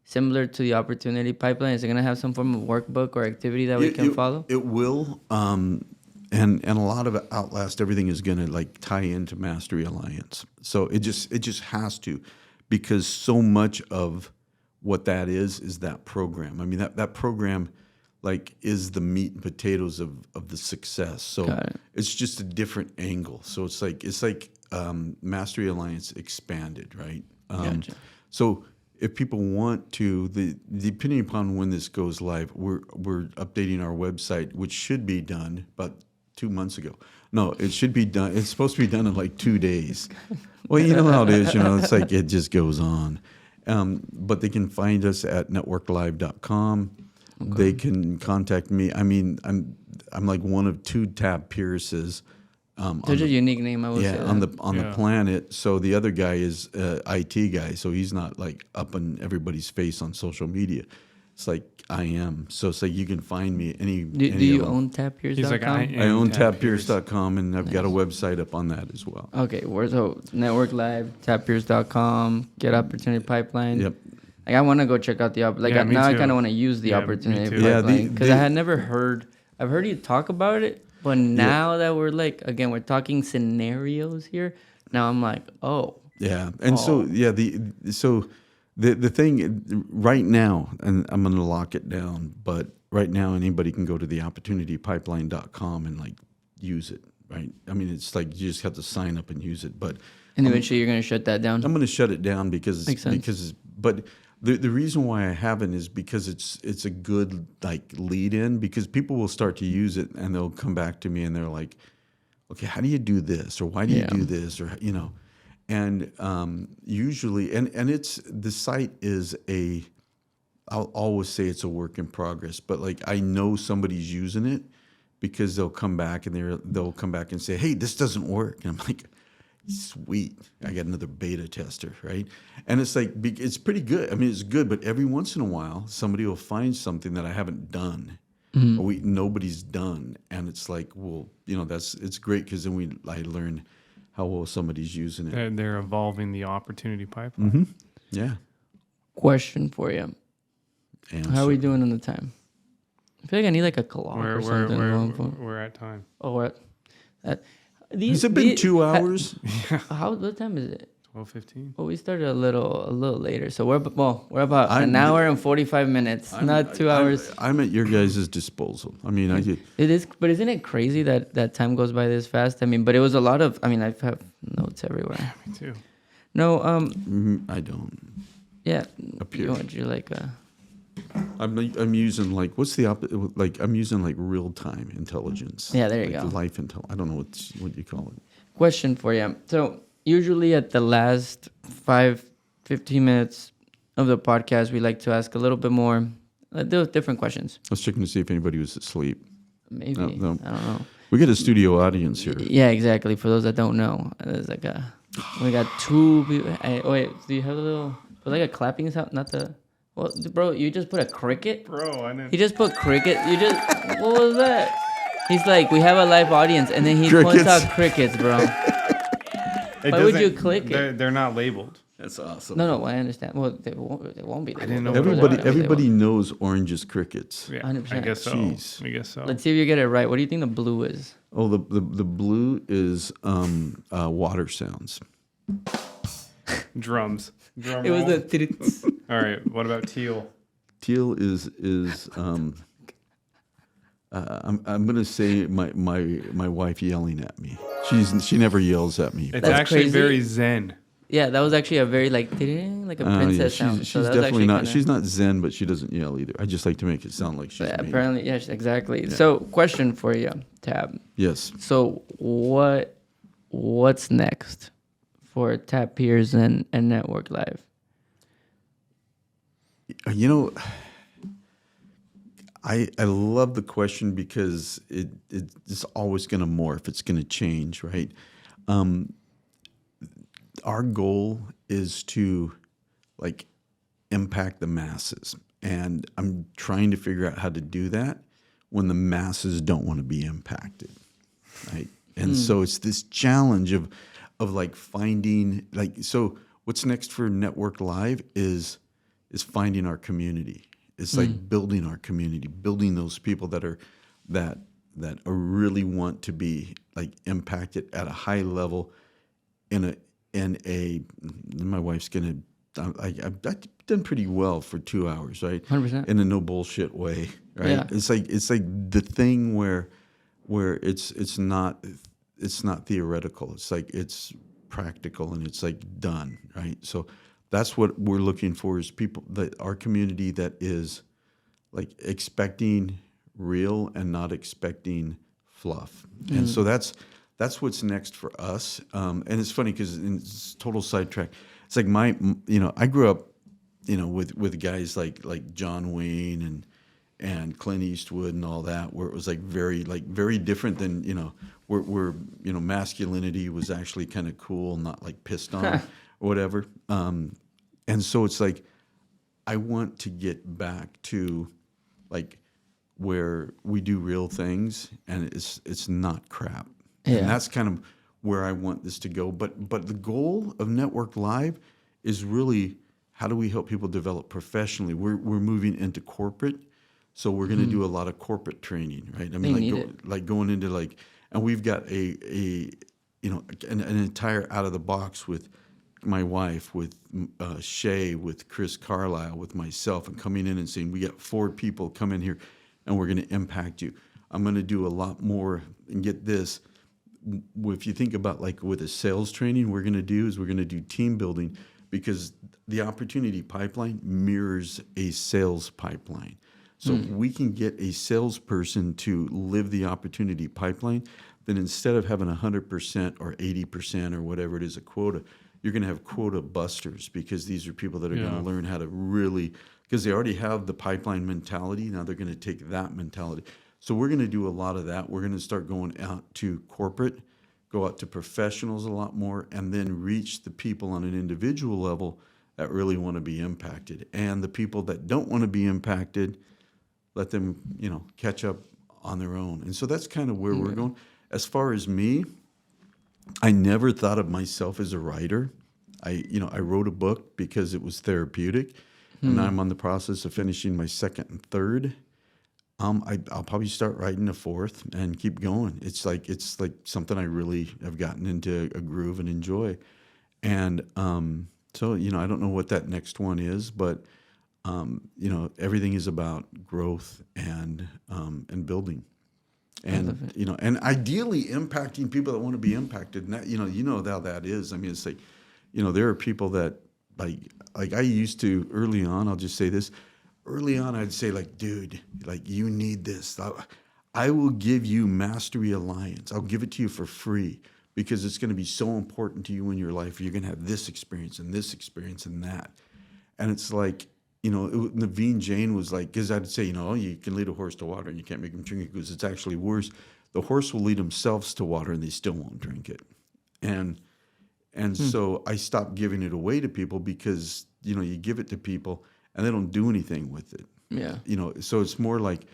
similar to the Opportunity Pipeline? Is it gonna have some form of workbook or activity that we can follow? It will. And a lot of Outlast, everything is gonna like tie into Mastery Alliance. So it just has to, because so much of what that is that program. I mean, that program like is the meat and potatoes of the success. So it's just a different angle. So it's like Mastery Alliance expanded, right? Gotcha. So if people want to, depending upon when this goes live, we're updating our website, which should be done about 2 months ago. No, it should be done. It's supposed to be done in like 2 days. Well, you know how it is. It's like it just goes on. But they can find us at networklive.com. Okay. They can contact me. I mean, I'm like one of 2 Tab Pierces. Such a unique name, I would say. On the planet. So the other guy is IT guy. So he's not like up in everybody's face on social media. It's like I am. So it's like you can find me any. Do you own tabpierce.com? He's like, I own tabpierce.com, and I've got a website up on that as well. Okay, so Network Live, tabpierce.com, Get Opportunity Pipeline. Yep. Like I want to go check out the now I kind of want to use the opportunity pipeline because I had never heard. I've heard you talk about it, but now that we're like again we're talking scenarios here. Now I'm like, oh. Yeah, and the thing right now, and I'm going to lock it down, but right now anybody can go to the opportunitypipeline.com and like use it, right? I mean, it's like you just have to sign up and use it. But and eventually you're going to shut that down. I'm going to shut it down because but the reason why I haven't is because it's a good like lead in, because people will start to use it and they'll come back to me and they're like, okay, how do you do this, or why do you do this, or And usually, and it's the site is I'll always say it's a work in progress, but like I know somebody's using it because they'll come back and say, hey, this doesn't work. And I'm like, sweet, I got another beta tester, right? And it's like, it's pretty good. I mean, it's good, but every once in a while, somebody will find something that I haven't done or nobody's done. And it's like, well, it's great because then I learn how well somebody's using it. They're evolving the opportunity pipeline. Mm-hmm. Yeah. Question for you. Answer. How are we doing on the time? I feel like I need like a clock or something. We're at time. Oh, we're at. Has it been 2 hours? What time is it? 12:15. Well, we started a little later, so we're about an hour and 45 minutes, not 2 hours. I'm at your guys' disposal. I mean, it is, but isn't it crazy that time goes by this fast? I mean, but it was a lot of. I mean, I have notes everywhere. Me too. No, I don't. Yeah, Up here. you're like. I'm using like what's the opposite? Like I'm using like real time intelligence. Yeah, there you go. Life intel. I don't know what you call it. Question for you. So usually at the last 15 minutes of the podcast, we like to ask a little bit more. There different questions. I was checking to see if anybody was asleep. Maybe. No. I don't know. We get a studio audience here. Yeah, exactly. For those that don't know, there's like we got 2 people. Wait, do you have a little, like a clapping sound? Not the. Well, bro, you just put a cricket? Bro, I didn't. He just put cricket. What was that? He's like, we have a live audience, and then he points out crickets, bro. Why would you click it? They're not labeled. That's awesome. No, I understand. Well, they won't be. I didn't know. Everybody knows orange is crickets. Yeah, 100%. I guess so. Jeez. I guess so. Let's see if you get it right. What do you think the blue is? Oh, the blue is water sounds. Drums. Drum It was roll. the. All right. What about teal? Teal is I'm gonna say my wife yelling at me. She never yells at me. It's That's actually crazy. very zen. Yeah, that was actually a very like a princess sound. She's definitely not. She's not zen, but she doesn't yell either. I just like to make it sound like she's. Apparently, yes, exactly. Yeah. So, question for you, Tab. Yes. So, what's next for Tab Peers and Network Live? I love the question because it's always going to morph. It's going to change, right? Our goal is to like impact the masses, and I'm trying to figure out how to do that when the masses don't want to be impacted, right? And so it's this challenge of like finding so what's next for Network Live is finding our community. It's like building our community, building those people that really want to be like impacted at a high level in a my wife's gonna I've done pretty well for 2 hours, right? 100%. In a no bullshit way, right? Yeah. It's like the thing where it's not theoretical. It's like it's practical and it's like done, right? So that's what we're looking for is people that our community that is like expecting real and not expecting fluff. And so that's what's next for us. And it's funny because it's total sidetrack. It's like I grew up, with guys like John Wayne and Clint Eastwood and all that, where it was very different than, where masculinity was actually kind of cool, not like pissed on or whatever. And so it's like, I want to get back to like where we do real things and it's not crap. Yeah. And that's kind of where I want this to go. But the goal of Network Live is really how do we help people develop professionally? We're moving into corporate, so we're going to do a lot of corporate training, right? I mean, going into and we've got an entire out of the box with my wife, with Shay, with Chris Carlisle, with myself, and coming in and saying, we got 4 people come in here and we're going to impact you. I'm going to do a lot more and get this. If you think about like with a sales training, we're going to do team building because the opportunity pipeline mirrors a sales pipeline. So if we can get a salesperson to live the opportunity pipeline, then instead of having 100% or 80% or whatever it is a quota, you're going to have quota busters because these are people that are going to learn how to really, because they already have the pipeline mentality. Now they're going to take that mentality. So we're going to do a lot of that. We're going to start going out to corporate, go out to professionals a lot more, and then reach the people on an individual level that really want to be impacted. And the people that don't want to be impacted, let them, catch up on their own. And so that's kind of where we're going. As far as me, I never thought of myself as a writer. I wrote a book because it was therapeutic, and I'm on the process of finishing my second and third. I'll probably start writing a fourth and keep going. It's like something I really have gotten into a groove and enjoy. And so I don't know what that next one is, but everything is about growth and building. And and ideally impacting people that want to be impacted. And that, how that is. I mean, it's like, there are people that like I used to early on. I'll just say this: early on, I'd say dude, you need this. I will give you Mastery Alliance. I'll give it to you for free because it's going to be so important to you in your life. You're going to have this experience and that. And it's like, Naveen Jain was like, because I'd say, you can lead a horse to water and you can't make him drink it because it's actually worse. The horse will lead themselves to water and they still won't drink it. And so I stopped giving it away to people because, you give it to people and they don't do anything with it. Yeah. So it's more like,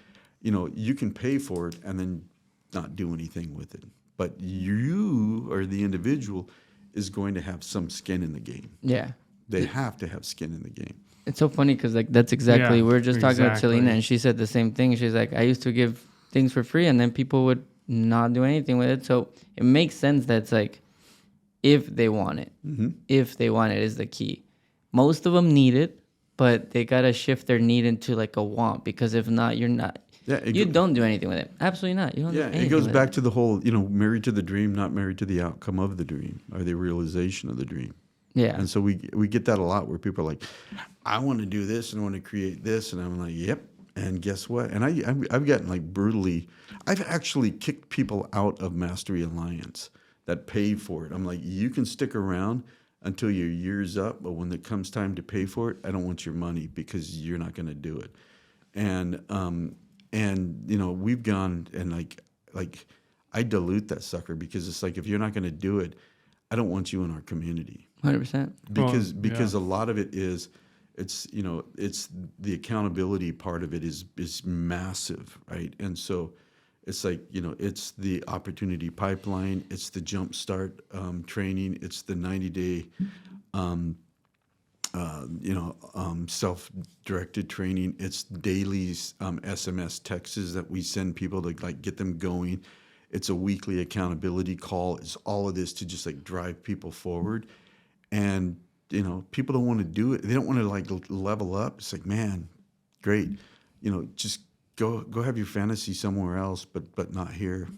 you can pay for it and then not do anything with it. But you or the individual is going to have some skin in the game. Yeah. They have to have skin in the game. It's so funny because that's exactly, we were just talking about Selena and she said the same thing. She's like, I used to give things for free and then people would not do anything with it. So it makes sense that it's like, if they want it, if they want it is the key. Most of them need it, but they got to shift their need into like a want, because if not, you're not, don't do anything with it. Absolutely not. You don't do anything. It goes back to the whole, married to the dream, not married to the outcome of the dream or the realization of the dream. Yeah. And so we get that a lot where people are like, I want to do this and I want to create this. And I'm like, yep. And guess what? And I've gotten brutally, I've actually kicked people out of Mastery Alliance that paid for it. I'm like, you can stick around until your year's up, but when it comes time to pay for it, I don't want your money because you're not going to do it. And we've gone and like I dilute that sucker because it's like, if you're not going to do it, I don't want you in our community. 100%. Because a lot of it is, it's the accountability part of it is massive, right? And so it's like, it's the opportunity pipeline, it's the jumpstart training, it's the 90-day self-directed training, it's daily SMS texts that we send people to get them going. It's a weekly accountability call. It's all of this to just drive people forward. And people don't want to do it. They don't want to like level up. It's like, man, great. Just go have your fantasy somewhere else, but not here.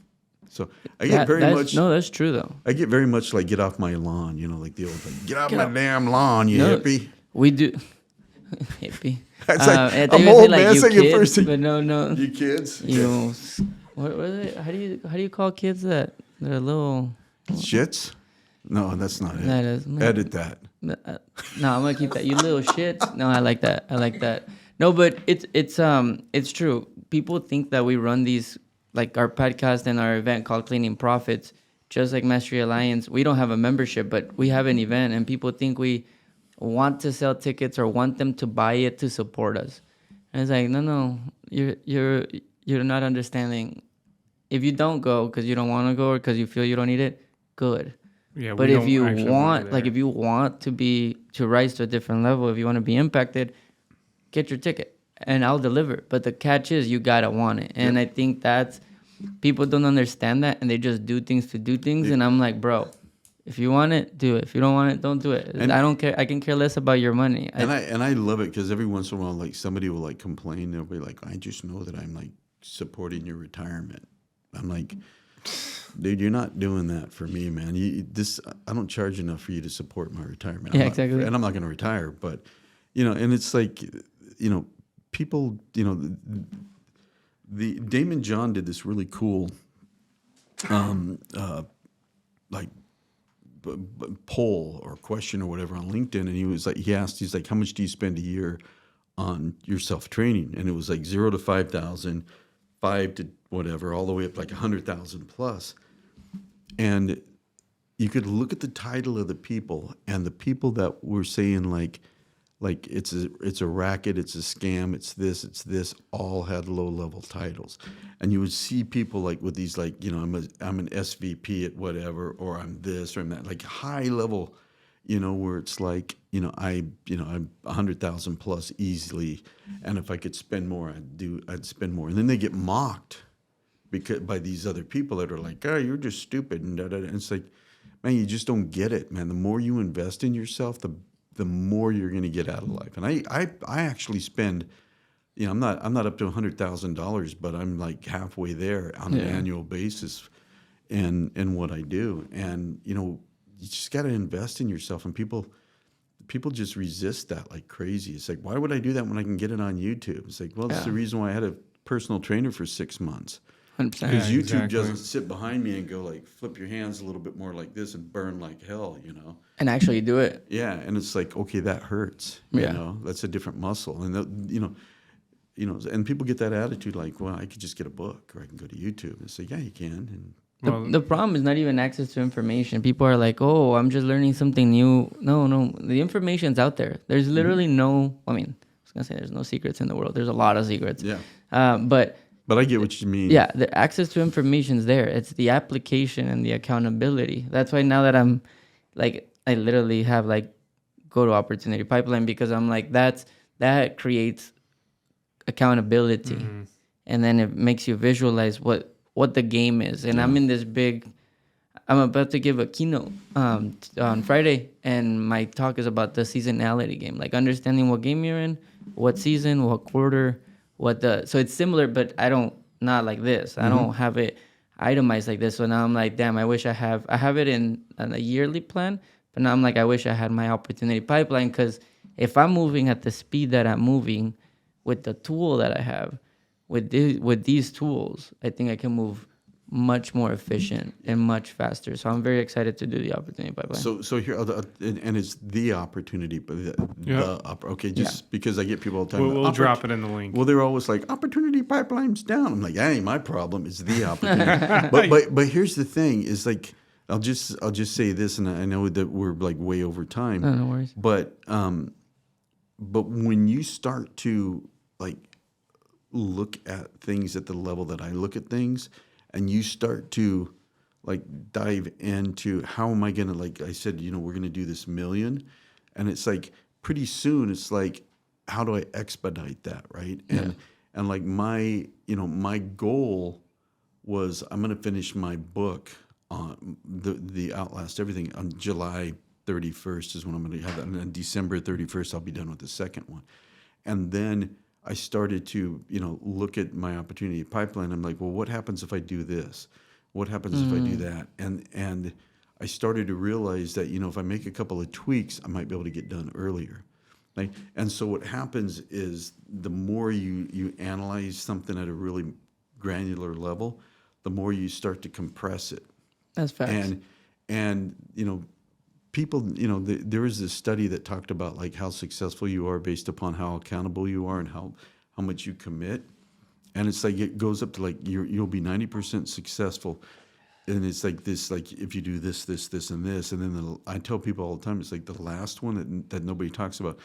So I get very much. No, that's true though. I get very much like get off my lawn. Like the old like, get off my damn lawn, you hippie. We do. Hippie. It's like I'm old like, man. It's like your kids, first thing. but no. You kids. What was it? How do you call kids that? They're little shits. No, that's not it. That is, edit that. No, I'm gonna keep that. You little shits. No, I like that. No, but it's true. People think that we run these, like our podcast and our event called Cleaning Profits, just like Mastery Alliance. We don't have a membership, but we have an event, and people think we want to sell tickets or want them to buy it to support us. And it's like, no, you're not understanding. If you don't go because you don't want to go or because you feel you don't need it, good. Yeah, but if you want, if you want to rise to a different level, if you want to be impacted, get your ticket and I'll deliver. But the catch is you gotta want it. And I think that's, people don't understand that and they just do things to do things. And I'm like, bro, if you want it, do it. If you don't want it, don't do it. And I don't care. I can care less about your money. I love it because every once in a while, like somebody will like complain. They'll be like, I just know that I'm like supporting your retirement. I'm like, dude, you're not doing that for me, man. I don't charge enough for you to support my retirement. Exactly. And I'm not going to retire, but and it's like, people, the Damon John did this really cool, poll or question or whatever on LinkedIn, and he's like, how much do you spend a year on your self training? And it was like 0 to 5,000, 5 to whatever, all the way up like 100,000 plus. And you could look at the title of the people, and the people that were saying like it's a racket, it's a scam, it's this, all had low level titles. And you would see people like with these like, I'm an SVP at whatever, or I'm this or I'm that, like high level, where it's like, I'm 100,000 plus easily, and if I could spend more, I'd spend more. And then they get mocked by these other people that are like, oh, you're just stupid, and da-da-da. And it's like, man, you just don't get it, man. The more you invest in yourself, the more you're going to get out of life. And I actually spend, I'm not up to $100,000, but I'm like halfway there on an annual basis in what I do. And you just got to invest in yourself. And people just resist that like crazy. It's like, why would I do that when I can get it on YouTube? It's like, well, that's the reason why I had a personal trainer for 6 months. 100%. Because YouTube doesn't sit behind me and go like, flip your hands a little bit more like this and burn like hell, And actually do it. Yeah, and it's like, okay, that hurts. That's a different muscle. And and people get that attitude like, well, I could just get a book or I can go to YouTube. And say, yeah, you can. And the problem is not even access to information. People are like, oh, I'm just learning something new. No, the information's out there. There's literally no, I was gonna say there's no secrets in the world. There's a lot of secrets. Yeah. But I get what you mean. Yeah, the access to information is there. It's the application and the accountability. That's why now that I'm like, I literally have like go to opportunity pipeline, because I'm like, that creates accountability. And then it makes you visualize what the game is. And I'm about to give a keynote on Friday, and my talk is about the seasonality game, like understanding what game you're in, what season, what quarter, so it's similar, but not like this. I don't have it itemized like this. So now I'm like, damn, I wish I have it in a yearly plan, but now I'm like, I wish I had my opportunity pipeline, because if I'm moving at the speed that I'm moving with the tool that I have, with these tools, I think I can move much more efficient and much faster. So I'm very excited to do the opportunity pipeline. So here, and it's the opportunity, but because I get people all the time. We'll drop it in the link. Well, they're always like, opportunity pipeline's down. I'm like, that ain't my problem. It's the opportunity. but here's the thing: is like, I'll just say this, and I know that we're like way over time. No worries. But when you start to like look at things at the level that I look at things, and you start to like dive into how am I gonna, like I said, we're gonna do this million, and it's like pretty soon it's like, how do I expedite that, right? And like my goal was, I'm gonna finish my book on the Outlast Everything on July 31st is when I'm going to have that. And then December 31st, I'll be done with the second one. And then I started to, look at my opportunity pipeline. I'm like, well, what happens if I do this? What happens if I do that? And I started to realize that, if I make a couple of tweaks, I might be able to get done earlier. Right? And so what happens is the more you analyze something at a really granular level, the more you start to compress it. That's facts. And people, there was this study that talked about like how successful you are based upon how accountable you are and how much you commit. And it's like it goes up to like you'll be 90% successful. And it's like this, like if you do this, and this, and then I tell people all the time, it's like the last one that nobody talks about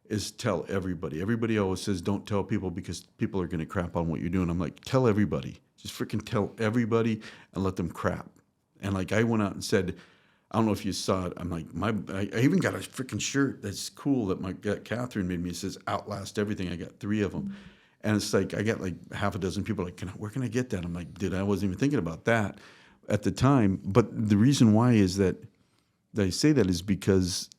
is tell everybody. Everybody always says don't tell people because people are going to crap on what you're doing. I'm like, tell everybody. Just freaking tell everybody and let them crap. And like I went out and said, I don't know if you saw it. I'm like, I even got a freaking shirt that's cool that Catherine made me. It says outlast everything. I got 3 of them. And it's like, I got like half a dozen people like, where can I get that? I'm like, dude, I wasn't even thinking about that at the time. But the reason why is that I say that is because,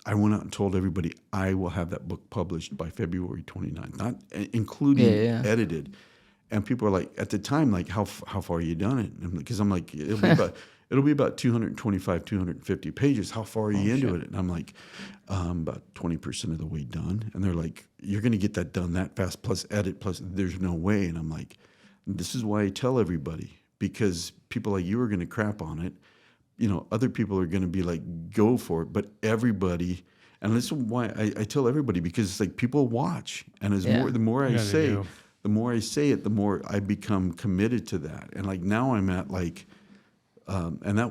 I went out and told everybody I will have that book published by February 29th, not including edited. And people are like, at the time, like, how far are you done it? Because I'm like, it'll be about 225, 250 pages. How far are you into it? And I'm like, about 20% of the way done. And they're like, you're going to get that done that fast, plus edit, plus there's no way. And I'm like, this is why I tell everybody, because people like you are going to crap on it. Other people are going to be like, go for it. But everybody, and this is why I tell everybody, because it's like people watch. And the more I say it, the more I become committed to that. And like now I'm at like, and that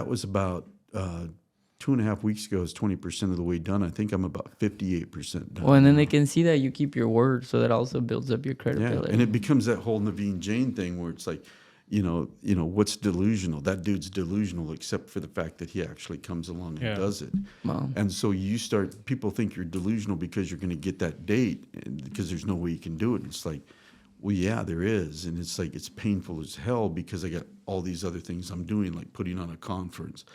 was about 2.5 weeks ago. Is 20% of the way done. I think I'm about 58% done. Well, and then they can see that you keep your word, so that also builds up your credibility. Yeah, and it becomes that whole Naveen Jain thing where it's like, what's delusional? That dude's delusional, except for the fact that he actually comes along and does it. Wow. And so people think you're delusional because you're going to get that date, because there's no way you can do it. And it's like, well, yeah, there is. And it's like, it's painful as hell because I got all these other things I'm doing, like putting on a conference,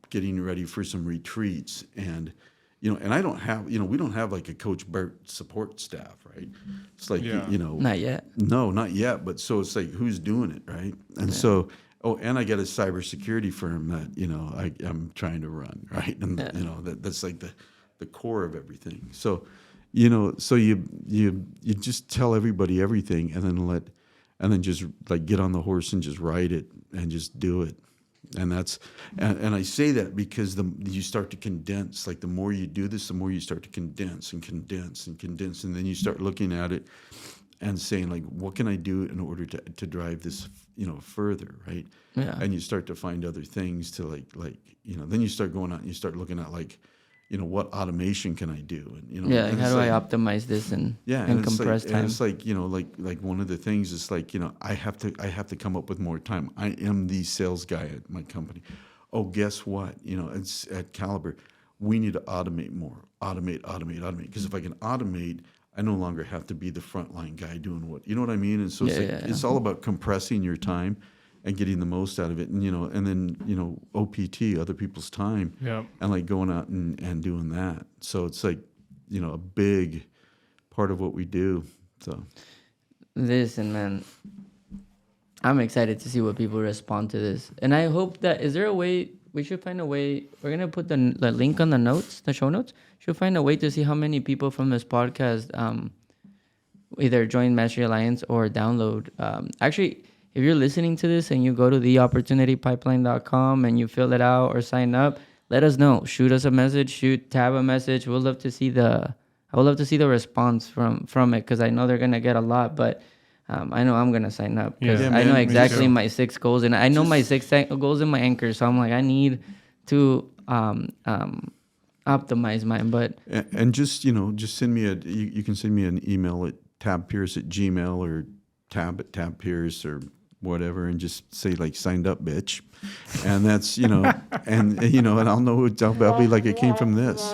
getting ready for some retreats. And, and I don't have, we don't have like a Coach Bert support staff, right? It's like, Not yet. No, not yet. But so it's like, who's doing it, right? And so, and I got a cybersecurity firm that, I'm trying to run, right? And, that's like the core of everything. So, so you just tell everybody everything and then just like get on the horse and just ride it and just do it. And that's, and I say that because you start to condense, like the more you do this, the more you start to condense and condense and condense. And then you start looking at it and saying like, what can I do in order to drive this, further. Right. Yeah. And you start to find other things to like, then you start going out and you start looking at like, what automation can I do? And, like how do I optimize this and compress time? And it's like, like one of the things is like, I have to come up with more time. I am the sales guy at my company. Oh, guess what? It's at Caliber. We need to automate more. Automate. Because if I can automate, I no longer have to be the frontline guy doing what, you know what I mean? And so it's all about compressing your time and getting the most out of it. And, and then, OPT, other people's time, and like going out and doing that. So it's like, a big part of what we do. So listen, man, I'm excited to see what people respond to this. And I hope that, is there a way, we should find a way, we're going to put the link on the show notes. Should find a way to see how many people from this podcast either join Mastery Alliance or download. Actually, if you're listening to this and you go to theopportunitypipeline.com and you fill it out or sign up, let us know. Shoot us a message. Tab a message. We'd love to see I would love to see the response from it, because I know they're gonna get a lot, but I know I'm gonna sign up because I know exactly my 6 goals, and I know my 6 goals and my anchors. So I'm like, I need to optimize mine. But and just send me you can send me an email at tabpierce@gmail or tab@tabpierce or whatever, and just say like signed up, bitch. And that's, and I'll know, I'll be like, it came from this.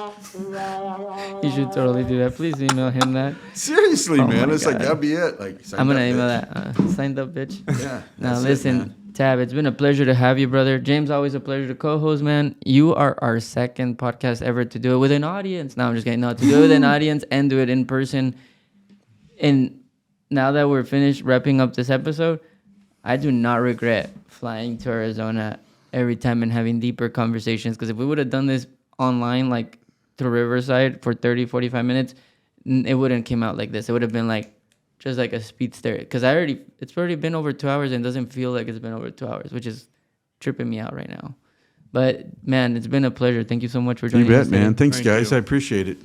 You should totally do that. Please email him that. Seriously, man. It's God. Like, that'd be it. Like, I'm going to email that. Signed up, bitch. Yeah. Now listen, Tab, it's been a pleasure to have you, brother. James, always a pleasure to co-host, man. You are our second podcast ever to do it with an audience. No, I'm just kidding. No, to do it with an audience and do it in person. And now that we're finished wrapping up this episode, I do not regret flying to Arizona every time and having deeper conversations. Because if we would have done this online, like through Riverside for 30, 45 minutes, it wouldn't came out like this. It would have been like just like a speedster. Because it's already been over 2 hours and it doesn't feel like it's been over 2 hours, which is tripping me out right now. But man, it's been a pleasure. Thank you so much for joining us. You bet, man. Today. Thanks, guys. I appreciate it.